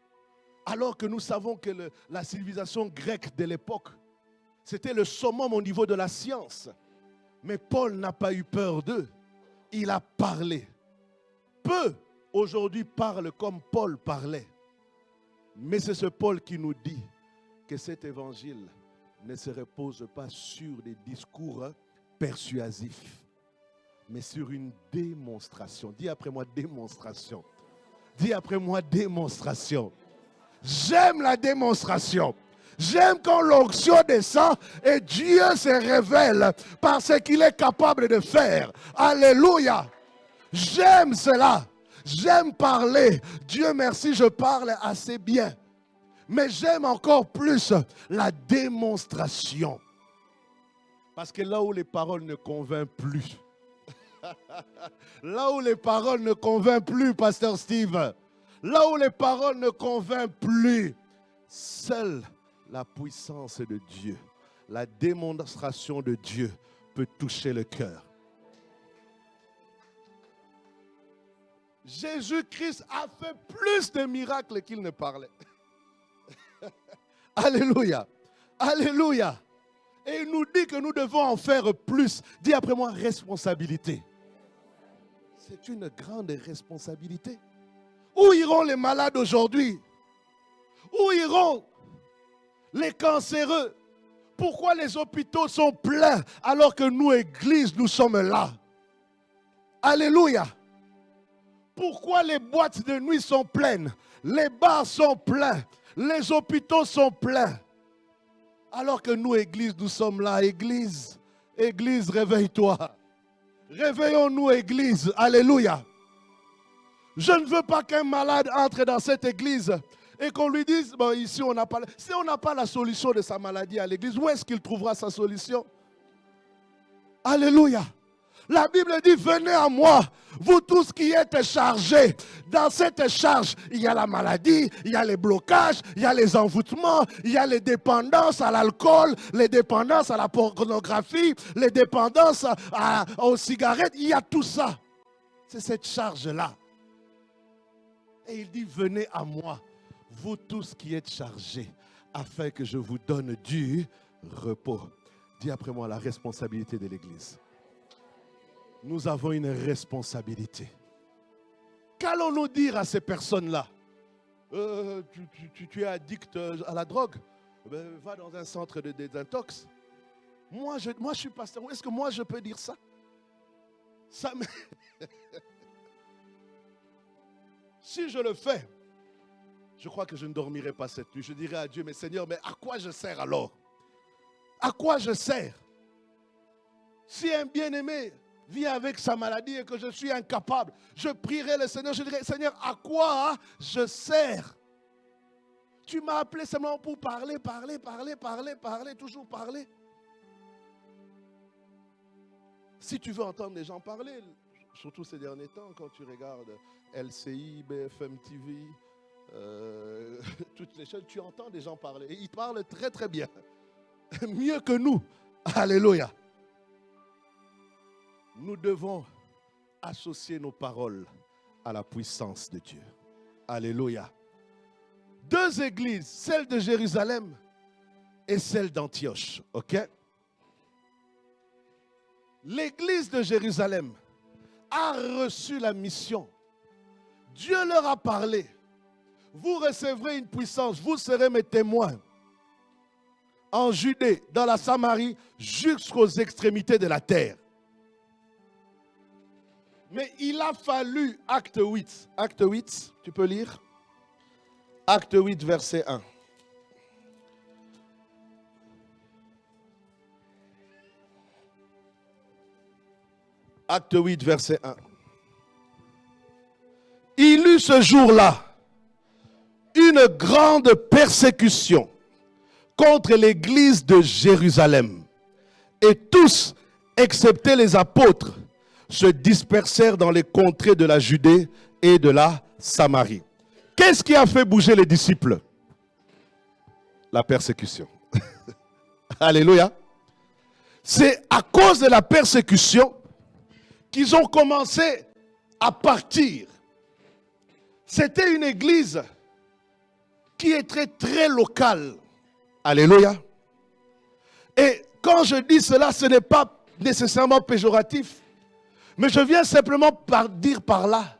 Alors que nous savons que la civilisation grecque de l'époque, c'était le summum au niveau de la science. Mais Paul n'a pas eu peur d'eux. Il a parlé. Peu aujourd'hui parlent comme Paul parlait. Mais c'est ce Paul qui nous dit que cet évangile ne se repose pas sur des discours persuasifs, mais sur une démonstration. Dis après moi démonstration. Dis après moi démonstration. J'aime la démonstration. J'aime quand l'onction descend et Dieu se révèle par ce qu'il est capable de faire. Alléluia. J'aime cela. J'aime parler. Dieu merci, je parle assez bien. Mais j'aime encore plus la démonstration. Parce que là où les paroles ne convainquent plus, là où les paroles ne convainquent plus, Pasteur Steve, là où les paroles ne convainquent plus, seule la puissance de Dieu, la démonstration de Dieu peut toucher le cœur. Jésus-Christ a fait plus de miracles qu'il ne parlait. Alléluia. Alléluia. Et il nous dit que nous devons en faire plus. Dis après moi, responsabilité. C'est une grande responsabilité. Où iront les malades aujourd'hui? Où iront les cancéreux? Pourquoi les hôpitaux sont pleins alors que nous, Église, nous sommes là? Alléluia. Pourquoi les boîtes de nuit sont pleines? Les bars sont pleins. Les hôpitaux sont pleins. Alors que nous, Église, nous sommes là. Église, Église, réveille-toi. Réveillons-nous, Église. Alléluia. Je ne veux pas qu'un malade entre dans cette Église et qu'on lui dise, bon, ici, on n'a pas, si on n'a pas la solution de sa maladie à l'Église, où est-ce qu'il trouvera sa solution? Alléluia. La Bible dit, venez à moi, vous tous qui êtes chargés. Dans cette charge, il y a la maladie, il y a les blocages, il y a les envoûtements, il y a les dépendances à l'alcool, les dépendances à la pornographie, les dépendances aux cigarettes, il y a tout ça. C'est cette charge-là. Et il dit, venez à moi, vous tous qui êtes chargés, afin que je vous donne du repos. Dis après moi, la responsabilité de l'Église. Nous avons une responsabilité. Qu'allons-nous dire à ces personnes-là? Tu es addict à la drogue? Va dans un centre de désintox. Moi, je suis pasteur. Est-ce que moi, je peux dire ça? Si je le fais, je crois que je ne dormirai pas cette nuit. Je dirai à Dieu, mais Seigneur, mais à quoi je sers alors? À quoi je sers? Si un bien-aimé vit avec sa maladie et que je suis incapable, je prierai le Seigneur, je dirai, Seigneur, à quoi je sers? Tu m'as appelé seulement pour parler, toujours parler. Si tu veux entendre les gens parler, surtout ces derniers temps, quand tu regardes LCI, BFM TV, toutes les choses, tu entends des gens parler. Et ils parlent très très bien. Mieux que nous. Alléluia. Nous devons associer nos paroles à la puissance de Dieu. Alléluia. Deux églises, celle de Jérusalem et celle d'Antioche. Ok? L'église de Jérusalem a reçu la mission. Dieu leur a parlé. Vous recevrez une puissance, vous serez mes témoins en Judée, dans la Samarie, jusqu'aux extrémités de la terre. Mais il a fallu, acte 8, tu peux lire? Acte 8, verset 1. Acte 8, verset 1. Il eut ce jour-là une grande persécution contre l'église de Jérusalem. Et tous, excepté les apôtres, se dispersèrent dans les contrées de la Judée et de la Samarie. Qu'est-ce qui a fait bouger les disciples? La persécution. Alléluia. C'est à cause de la persécution qu'ils ont commencé à partir. C'était une église qui était très locale. Alléluia. Et quand je dis cela, ce n'est pas nécessairement péjoratif. Mais je viens simplement dire par là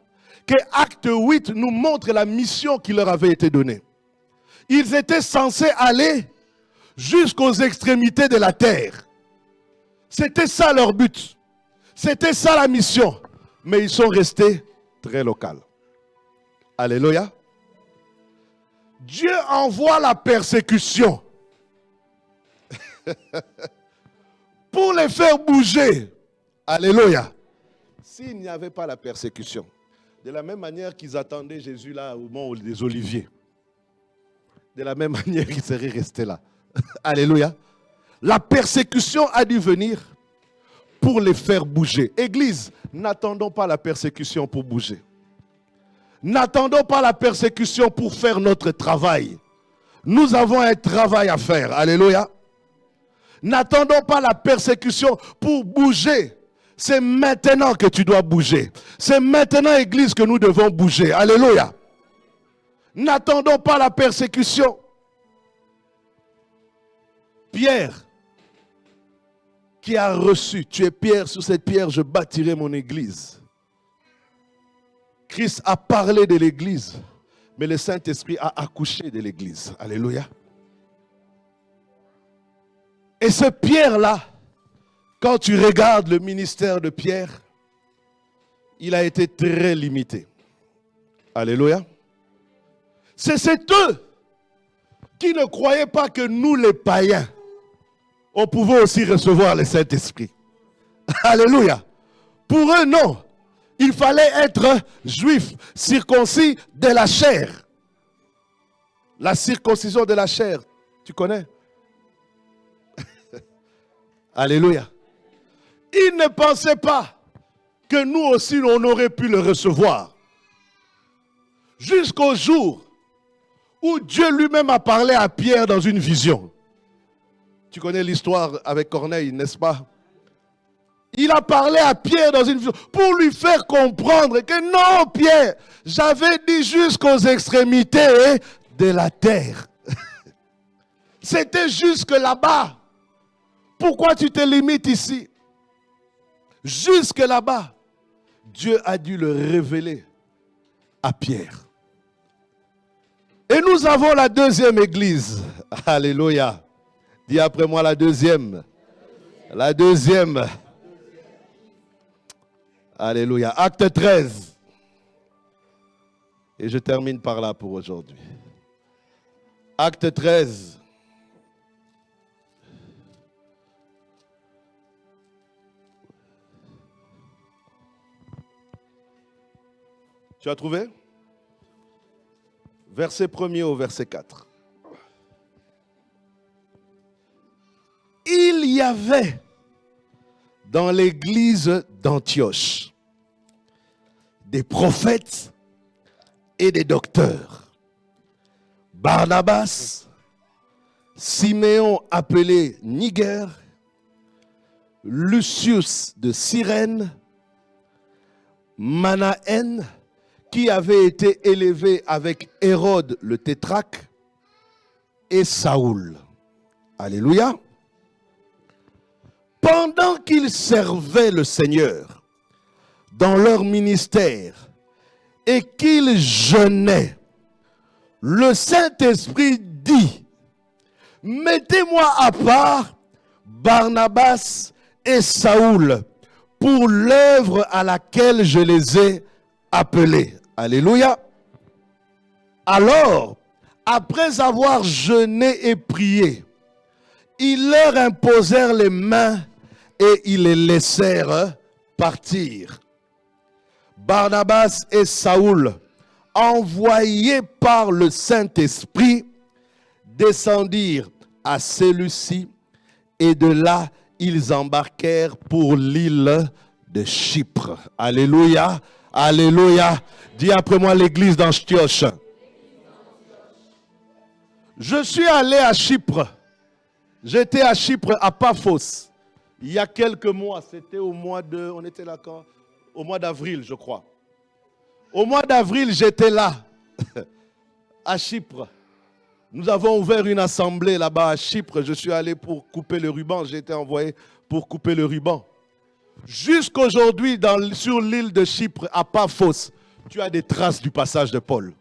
que Acte 8 nous montre la mission qui leur avait été donnée. Ils étaient censés aller jusqu'aux extrémités de la terre. C'était ça leur but. C'était ça la mission. Mais ils sont restés très locaux. Alléluia. Dieu envoie la persécution pour les faire bouger. Alléluia. S'il n'y avait pas la persécution, de la même manière qu'ils attendaient Jésus là au mont des Oliviers, de la même manière ils seraient restés là. Alléluia. La persécution a dû venir pour les faire bouger. Église, n'attendons pas la persécution pour bouger. N'attendons pas la persécution pour faire notre travail. Nous avons un travail à faire. Alléluia. N'attendons pas la persécution pour bouger. C'est maintenant que tu dois bouger. C'est maintenant, Église, que nous devons bouger. Alléluia. N'attendons pas la persécution. Pierre, qui a reçu, tu es pierre, sur cette pierre, je bâtirai mon Église. Christ a parlé de l'Église, mais le Saint-Esprit a accouché de l'Église. Alléluia. Et ce Pierre-là, quand tu regardes le ministère de Pierre, il a été très limité. Alléluia. C'est eux qui ne croyaient pas que nous, les païens, on pouvait aussi recevoir le Saint-Esprit. Alléluia. Pour eux, non. Il fallait être juif, circoncis de la chair. La circoncision de la chair, tu connais? Alléluia. Ils ne pensaient pas que nous aussi on aurait pu le recevoir. Jusqu'au jour où Dieu lui-même a parlé à Pierre dans une vision. Tu connais l'histoire avec Corneille, n'est-ce pas? Il a parlé à Pierre dans une vision pour lui faire comprendre que non, Pierre, j'avais dit jusqu'aux extrémités de la terre. C'était jusque là-bas. Pourquoi tu te limites ici? Jusque là-bas. Dieu a dû le révéler à Pierre. Et nous avons la deuxième église. Alléluia. Dis après moi la deuxième. La deuxième. Alléluia. Acte 13. Et je termine par là pour aujourd'hui. Acte 13. Tu as trouvé? Verset 1er au verset 4. Il y avait dans l'église d'Antioche des prophètes et des docteurs. Barnabas, Siméon appelé Niger, Lucius de Cyrène, Manaën, qui avait été élevé avec Hérode le tétrarque, et Saoul. Alléluia. Pendant qu'ils servaient le Seigneur dans leur ministère et qu'ils jeûnaient, le Saint-Esprit dit: mettez-moi à part Barnabas et Saoul pour l'œuvre à laquelle je les ai appelés. Alléluia. Alors, après avoir jeûné et prié, ils leur imposèrent les mains et ils les laissèrent partir. Barnabas et Saoul, envoyés par le Saint-Esprit, descendirent à Séleucie et de là, ils embarquèrent pour l'île de Chypre. Alléluia, alléluia. Dis après moi l'église d'Antioche. Je suis allé à Chypre. J'étais à Chypre, à Paphos, il y a quelques mois. C'était au mois de... On était là quand? Au mois d'avril, je crois. Au mois d'avril, j'étais là, à Chypre. Nous avons ouvert une assemblée là-bas à Chypre. Je suis allé pour couper le ruban. J'ai été envoyé pour couper le ruban. Jusqu'aujourd'hui, sur l'île de Chypre, à Paphos, tu as des traces du passage de Paul.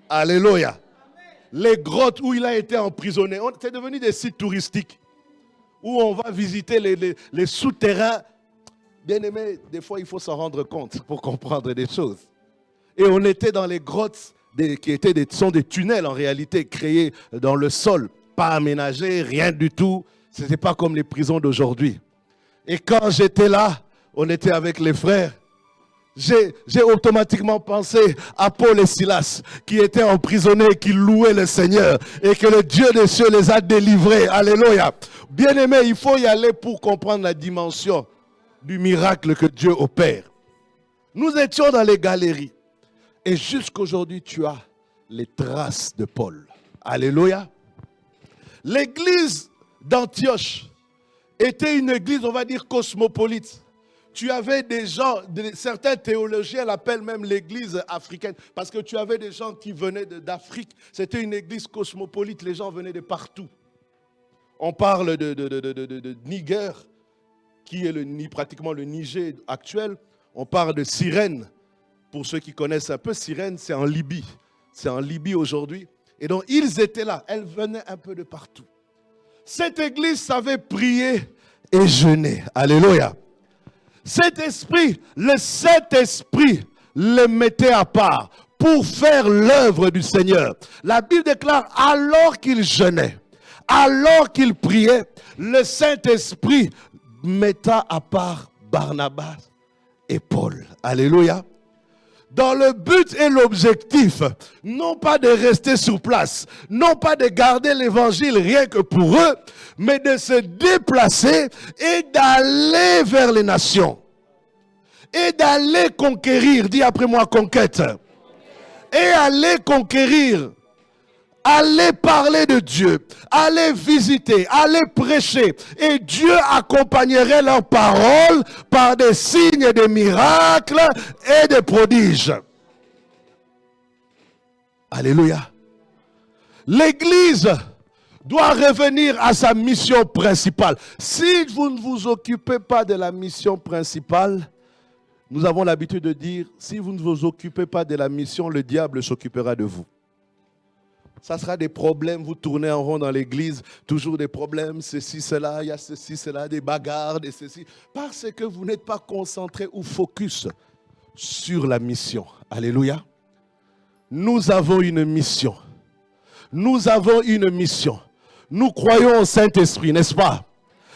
Alléluia. Les grottes où il a été emprisonné, c'est devenu des sites touristiques où on va visiter les souterrains. Bien aimé, des fois il faut s'en rendre compte pour comprendre des choses. Et on était dans les grottes sont des tunnels en réalité créés dans le sol, pas aménagés, rien du tout. Ce n'était pas comme les prisons d'aujourd'hui. Et quand j'étais là, on était avec les frères. J'ai automatiquement pensé à Paul et Silas qui étaient emprisonnés, qui louaient le Seigneur et que le Dieu des cieux les a délivrés. Alléluia. Bien aimé, il faut y aller pour comprendre la dimension du miracle que Dieu opère. Nous étions dans les galeries et jusqu'aujourd'hui tu as les traces de Paul. Alléluia. L'église d'Antioche était une église, on va dire, cosmopolite. Tu avais des gens, certains théologiens l'appellent même l'église africaine, parce que tu avais des gens qui venaient d'Afrique. C'était une église cosmopolite, les gens venaient de partout. On parle de Niger, qui est pratiquement le Niger actuel. On parle de Cyrène. Pour ceux qui connaissent un peu, Cyrène, c'est en Libye. C'est en Libye aujourd'hui. Et donc, ils étaient là. Elles venaient un peu de partout. Cette église savait prier et jeûner. Alléluia. Cet esprit, le Saint-Esprit, les mettait à part pour faire l'œuvre du Seigneur. La Bible déclare, alors qu'ils jeûnaient, alors qu'ils priaient, le Saint-Esprit mettait à part Barnabas et Paul. Alléluia. Dans le but et l'objectif, non pas de rester sur place, non pas de garder l'évangile rien que pour eux, mais de se déplacer et d'aller vers les nations. et d'aller conquérir. Dis après moi, conquête. Et aller conquérir. Allez parler de Dieu, allez visiter, allez prêcher. Et Dieu accompagnerait leurs paroles par des signes, des miracles et des prodiges. Alléluia. L'Église doit revenir à sa mission principale. Si vous ne vous occupez pas de la mission principale, nous avons l'habitude de dire, si vous ne vous occupez pas de la mission, le diable s'occupera de vous. Ça sera des problèmes, vous tournez en rond dans l'église, toujours des problèmes, ceci, cela, il y a ceci, cela, des bagarres, des ceci, parce que vous n'êtes pas concentré ou focus sur la mission. Alléluia. Nous avons une mission. Nous avons une mission. Nous croyons au Saint-Esprit, n'est-ce pas?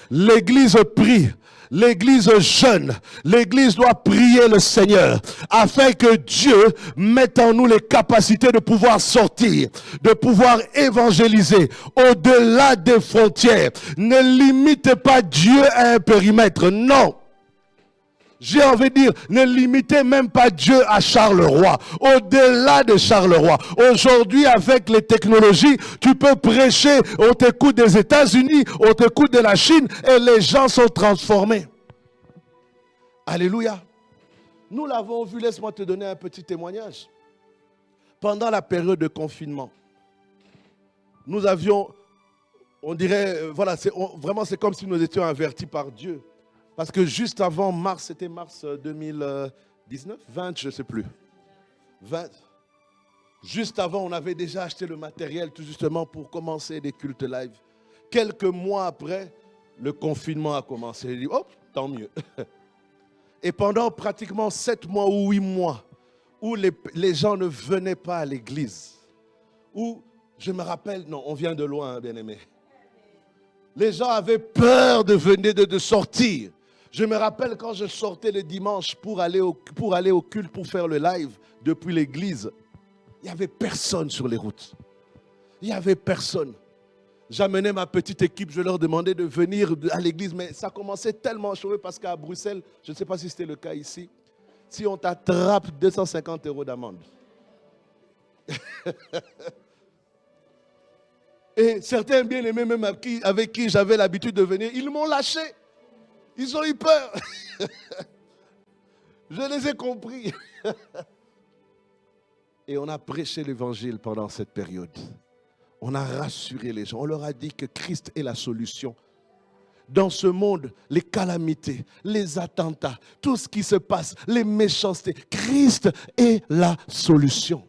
L'église prie. L'église jeûne, l'église doit prier le Seigneur afin que Dieu mette en nous les capacités de pouvoir sortir, de pouvoir évangéliser au-delà des frontières. Ne limitez pas Dieu à un périmètre, non. J'ai envie de dire, ne limitez même pas Dieu à Charleroi, au-delà de Charleroi. Aujourd'hui, avec les technologies, tu peux prêcher, on t'écoute des États-Unis, on t'écoute de la Chine, et les gens sont transformés. Alléluia. Nous l'avons vu, laisse-moi te donner un petit témoignage. Pendant la période de confinement, nous avions, on dirait, voilà, vraiment c'est comme si nous étions avertis par Dieu. Parce que juste avant mars, c'était mars 2019, 20, je ne sais plus. 20. Juste avant, on avait déjà acheté le matériel tout justement pour commencer des cultes live. Quelques mois après, le confinement a commencé. J'ai dit, oh, tant mieux. Et pendant pratiquement 7 mois ou 8 mois, où les gens ne venaient pas à l'église, où, je me rappelle, non, on vient de loin, bien-aimé. Les gens avaient peur de venir, de sortir. Je me rappelle quand je sortais le dimanche pour aller au culte, pour faire le live depuis l'église, il n'y avait personne sur les routes. Il n'y avait personne. J'amenais ma petite équipe, je leur demandais de venir à l'église, mais ça commençait tellement à chauffer parce qu'à Bruxelles, je ne sais pas si c'était le cas ici, si on t'attrape 250 € d'amende. Et certains bien-aimés, même avec qui j'avais l'habitude de venir, ils m'ont lâché. Ils ont eu peur. Je les ai compris. Et on a prêché l'évangile pendant cette période. On a rassuré les gens. On leur a dit que Christ est la solution. Dans ce monde, les calamités, les attentats, tout ce qui se passe, les méchancetés, Christ est la solution.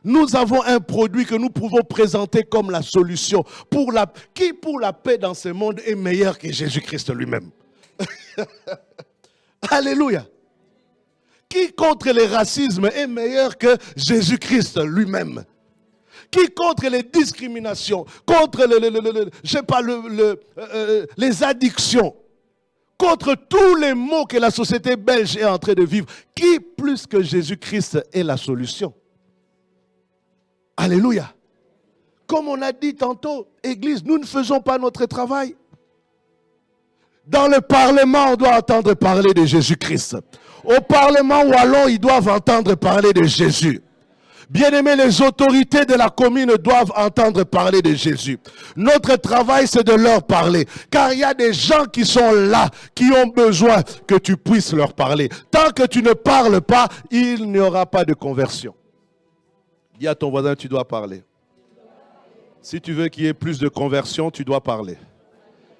Nous avons un produit que nous pouvons présenter comme la solution. Qui pour la paix dans ce monde est meilleur que Jésus-Christ lui-même? Alléluia. Qui contre les racismes est meilleur que Jésus-Christ lui-même? Qui contre les discriminations, contre les addictions, contre tous les maux que la société belge est en train de vivre, qui plus que Jésus-Christ est la solution? Alléluia. Comme on a dit tantôt, Église, nous ne faisons pas notre travail. Dans le Parlement, on doit entendre parler de Jésus-Christ. Au Parlement wallon, ils doivent entendre parler de Jésus. Bien-aimés, les autorités de la commune doivent entendre parler de Jésus. Notre travail, c'est de leur parler. Car il y a des gens qui sont là, qui ont besoin que tu puisses leur parler. Tant que tu ne parles pas, il n'y aura pas de conversion. Dis à ton voisin, tu dois parler. Si tu veux qu'il y ait plus de conversion, tu dois parler.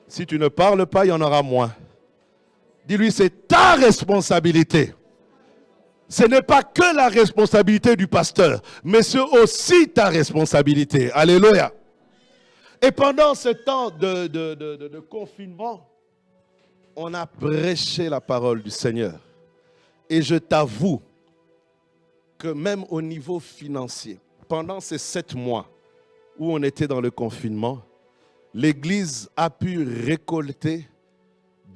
Si tu ne parles pas, il y en aura moins. Dis-lui, c'est ta responsabilité. Ce n'est pas que la responsabilité du pasteur, mais c'est aussi ta responsabilité. Alléluia. Et pendant ce temps de confinement, on a prêché la parole du Seigneur. Et je t'avoue que même au niveau financier, pendant ces 7 mois où on était dans le confinement, l'Église a pu récolter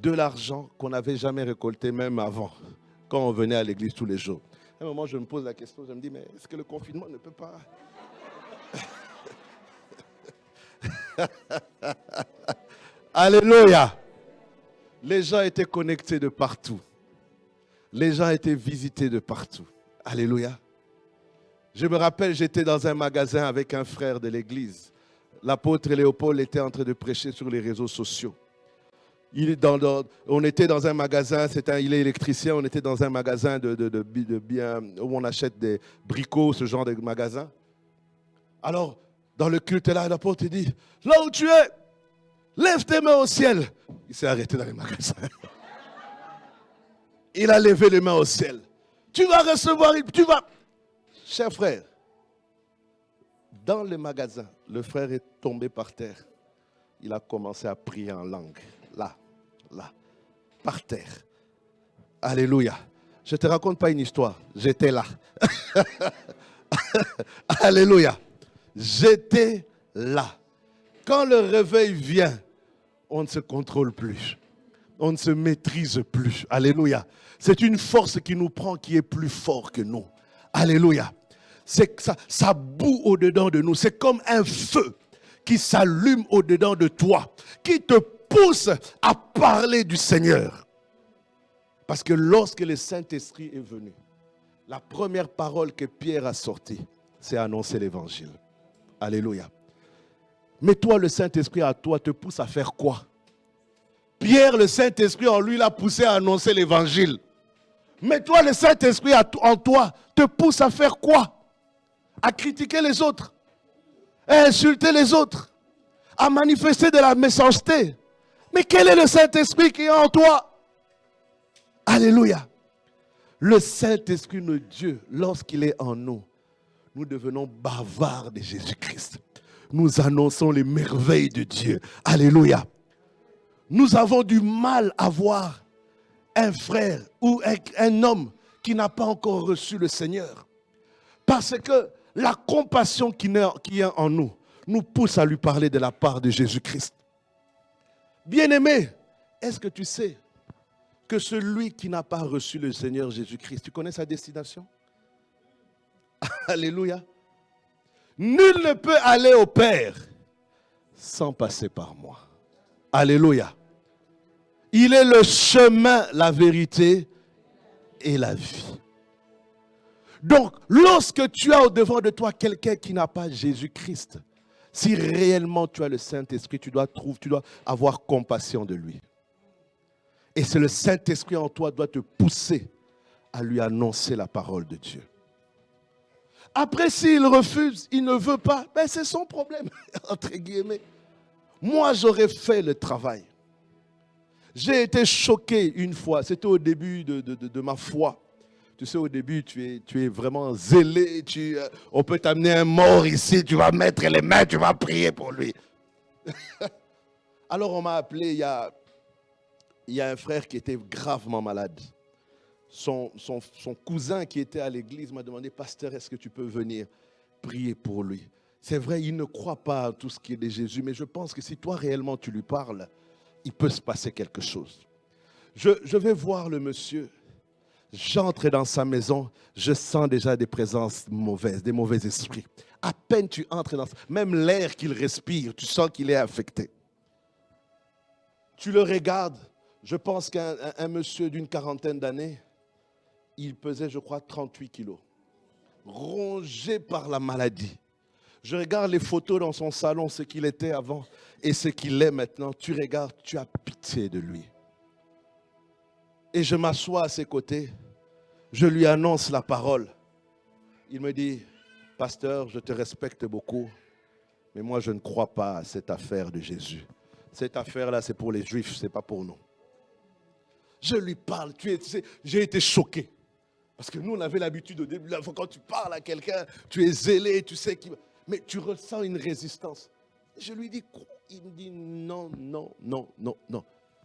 de l'argent qu'on n'avait jamais récolté même avant, quand on venait à l'église tous les jours. À un moment, je me pose la question, je me dis, mais est-ce que le confinement ne peut pas... Alléluia. Les gens étaient connectés de partout. Les gens étaient visités de partout. Alléluia. Je me rappelle, j'étais dans un magasin avec un frère de l'église. L'apôtre Léopold était en train de prêcher sur les réseaux sociaux. On était dans un magasin, il est électricien, on était dans un magasin de biens où on achète des bricots, ce genre de magasin. Alors, dans le culte là, l'apôtre dit, là où tu es, lève tes mains au ciel. Il s'est arrêté dans le magasin. Il a levé les mains au ciel. Tu vas recevoir, tu vas... Cher frère, dans le magasin, le frère est tombé par terre. Il a commencé à prier en langue. Là, par terre. Alléluia. Je ne te raconte pas une histoire. J'étais là. Alléluia. J'étais là. Quand le réveil vient, on ne se contrôle plus. On ne se maîtrise plus. Alléluia. C'est une force qui nous prend, qui est plus fort que nous. Alléluia. C'est que ça bout au-dedans de nous. C'est comme un feu qui s'allume au-dedans de toi, qui te pousse à parler du Seigneur. Parce que lorsque le Saint-Esprit est venu, la première parole que Pierre a sortie, c'est annoncer l'évangile. Alléluia. Mais toi, le Saint-Esprit à toi te pousse à faire quoi? Pierre, le Saint-Esprit en lui l'a poussé à annoncer l'évangile. Mais toi, le Saint-Esprit en toi te pousse à faire quoi? À critiquer les autres, à insulter les autres, à manifester de la méchanceté. Mais quel est le Saint-Esprit qui est en toi? Alléluia. Le Saint-Esprit de Dieu, lorsqu'il est en nous, nous devenons bavards de Jésus-Christ. Nous annonçons les merveilles de Dieu. Alléluia. Nous avons du mal à voir un frère ou un homme qui n'a pas encore reçu le Seigneur. Parce que la compassion qui est en nous pousse à lui parler de la part de Jésus-Christ. Bien-aimé, est-ce que tu sais que celui qui n'a pas reçu le Seigneur Jésus-Christ, tu connais sa destination? Alléluia. Nul ne peut aller au Père sans passer par moi. Alléluia. Il est le chemin, la vérité et la vie. Donc, lorsque tu as au-devant de toi quelqu'un qui n'a pas Jésus-Christ, si réellement tu as le Saint-Esprit, tu dois avoir compassion de lui. Et c'est le Saint-Esprit en toi qui doit te pousser à lui annoncer la parole de Dieu. Après, s'il refuse, il ne veut pas, ben c'est son problème, entre guillemets. Moi, j'aurais fait le travail. J'ai été choqué une fois, c'était au début de ma foi. Tu sais, au début, tu es vraiment zélé. On peut t'amener un mort ici, tu vas mettre les mains, tu vas prier pour lui. Alors, on m'a appelé, il y a un frère qui était gravement malade. Son cousin qui était à l'église m'a demandé, pasteur, est-ce que tu peux venir prier pour lui? C'est vrai, il ne croit pas à tout ce qui est de Jésus, mais je pense que si toi réellement tu lui parles, il peut se passer quelque chose. Je vais voir le monsieur. J'entre dans sa maison, je sens déjà des présences mauvaises, des mauvais esprits. À peine tu entres même l'air qu'il respire, tu sens qu'il est affecté. Tu le regardes, je pense qu'un monsieur d'une quarantaine d'années, il pesait, je crois, 38 kilos. Rongé par la maladie. Je regarde les photos dans son salon, ce qu'il était avant et ce qu'il est maintenant. Tu regardes, tu as pitié de lui. Et je m'assois à ses côtés, je lui annonce la parole. Il me dit, pasteur, je te respecte beaucoup, mais moi je ne crois pas à cette affaire de Jésus. Cette affaire-là, c'est pour les Juifs, ce n'est pas pour nous. Je lui parle, j'ai été choqué. Parce que nous, on avait l'habitude au début, quand tu parles à quelqu'un, tu es zélé, tu sais qui... Mais tu ressens une résistance. Je lui dis, il me dit, non.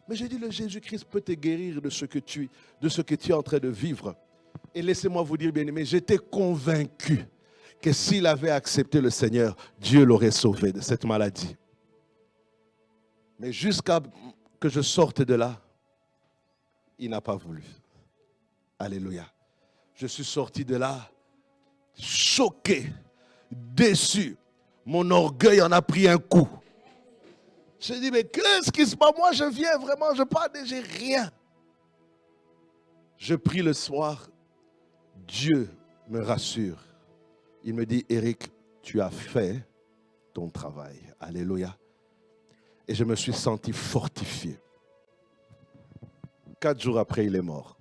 Mais j'ai dit, le Jésus-Christ peut te guérir de ce que tu es en train de vivre. Et laissez-moi vous dire, bien-aimé, j'étais convaincu que s'il avait accepté le Seigneur, Dieu l'aurait sauvé de cette maladie. Mais jusqu'à que je sorte de là, il n'a pas voulu. Alléluia. Je suis sorti de là, choqué, déçu. Mon orgueil en a pris un coup. J'ai dit, mais qu'est-ce qui se passe? Moi, je viens vraiment, je parle, j'ai rien. Je prie le soir, Dieu me rassure. Il me dit, Éric, tu as fait ton travail. Alléluia. Et je me suis senti fortifié. 4 jours après, il est mort.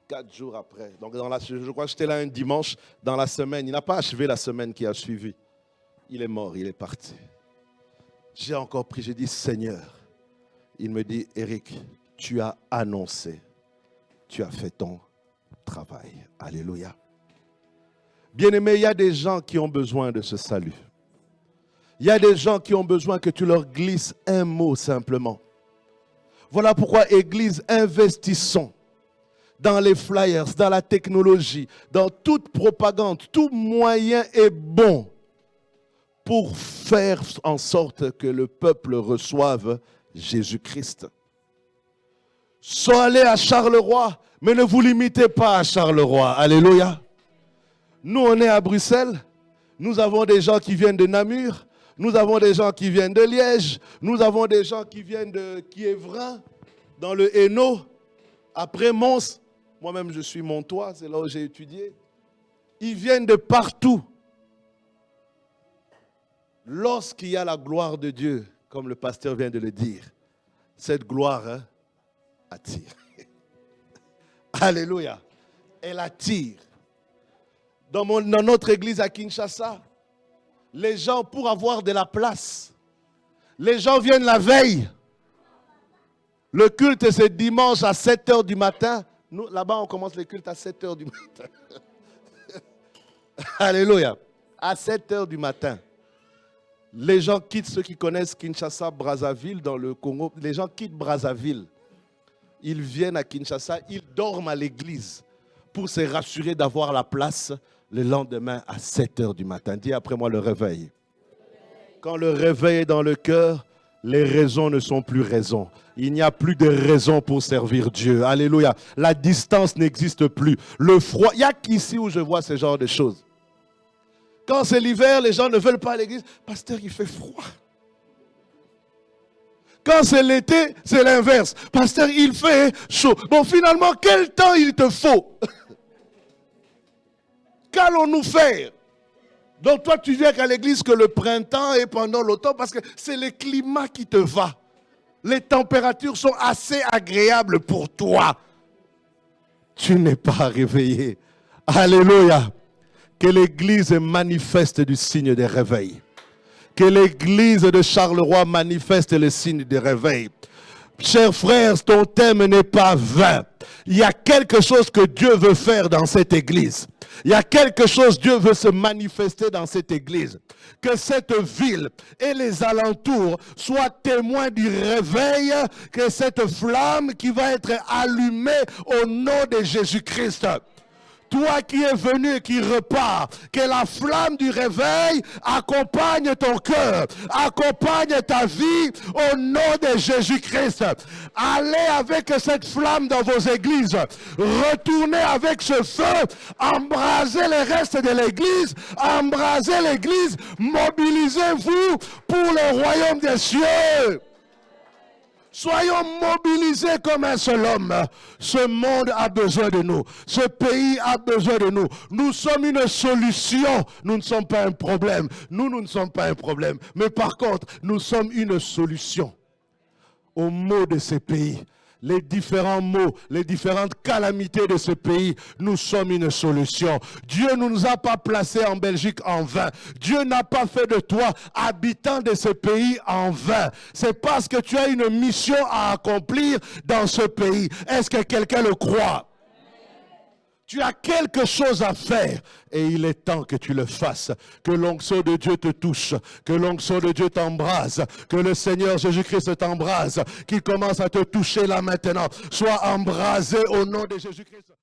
4 jours après. Donc, je crois que j'étais là un dimanche dans la semaine. Il n'a pas achevé la semaine qui a suivi. Il est mort, il est parti. J'ai encore prié, j'ai dit, Seigneur. Il me dit, Éric, tu as annoncé, tu as fait ton travail. Alléluia. Bien-aimé, il y a des gens qui ont besoin de ce salut. Il y a des gens qui ont besoin que tu leur glisses un mot simplement. Voilà pourquoi, Église, investissons dans les flyers, dans la technologie, dans toute propagande, tout moyen est bon pour faire en sorte que le peuple reçoive Jésus-Christ. Soyez allés à Charleroi, mais ne vous limitez pas à Charleroi. Alléluia. Nous, on est à Bruxelles. Nous avons des gens qui viennent de Namur. Nous avons des gens qui viennent de Liège. Nous avons des gens qui viennent de Quiévrain, dans le Hainaut. Après Mons. Moi-même, je suis montois, c'est là où j'ai étudié. Ils viennent de partout. Lorsqu'il y a la gloire de Dieu, comme le pasteur vient de le dire, cette gloire attire. Alléluia. Elle attire. Dans notre église à Kinshasa, les gens, pour avoir de la place, les gens viennent la veille. Le culte, c'est dimanche à 7h du matin. Nous, là-bas, on commence le culte à 7h du matin. Alléluia. À 7h du matin. Les gens quittent, ceux qui connaissent Kinshasa, Brazzaville, dans le Congo, les gens quittent Brazzaville. Ils viennent à Kinshasa, ils dorment à l'église pour se rassurer d'avoir la place le lendemain à 7h du matin. Dis après moi le réveil. Quand le réveil est dans le cœur, les raisons ne sont plus raisons. Il n'y a plus de raison pour servir Dieu. Alléluia. La distance n'existe plus. Le froid, il n'y a qu'ici où je vois ce genre de choses. Quand c'est l'hiver, les gens ne veulent pas à l'église. Pasteur, il fait froid. Quand c'est l'été, c'est l'inverse. Pasteur, il fait chaud. Bon, finalement, quel temps il te faut? Qu'allons-nous faire? Donc toi, tu viens qu'à l'église que le printemps et pendant l'automne parce que c'est le climat qui te va. Les températures sont assez agréables pour toi. Tu n'es pas réveillé. Alléluia. Que l'église manifeste du signe des réveils. Que l'église de Charleroi manifeste le signe des réveils. Chers frères, ton thème n'est pas vain. Il y a quelque chose que Dieu veut faire dans cette église. Il y a quelque chose, Dieu veut se manifester dans cette église. Que cette ville et les alentours soient témoins du réveil, que cette flamme qui va être allumée au nom de Jésus-Christ. Toi qui es venu et qui repars, que la flamme du réveil accompagne ton cœur, accompagne ta vie au nom de Jésus-Christ. Allez avec cette flamme dans vos églises. Retournez avec ce feu. Embrasez les restes de l'église. Embrasez l'église. Mobilisez-vous pour le royaume des cieux. Soyons mobilisés comme un seul homme. Ce monde a besoin de nous. Ce pays a besoin de nous. Nous sommes une solution. Nous ne sommes pas un problème. Nous ne sommes pas un problème. Mais par contre, nous sommes une solution aux maux de ces pays. Les différents maux, les différentes calamités de ce pays, nous sommes une solution. Dieu ne nous a pas placés en Belgique en vain. Dieu n'a pas fait de toi habitant de ce pays en vain. C'est parce que tu as une mission à accomplir dans ce pays. Est-ce que quelqu'un le croit? Tu as quelque chose à faire et il est temps que tu le fasses. Que l'onction de Dieu te touche, que l'onction de Dieu t'embrase, que le Seigneur Jésus-Christ t'embrase, qu'il commence à te toucher là maintenant. Sois embrasé au nom de Jésus-Christ.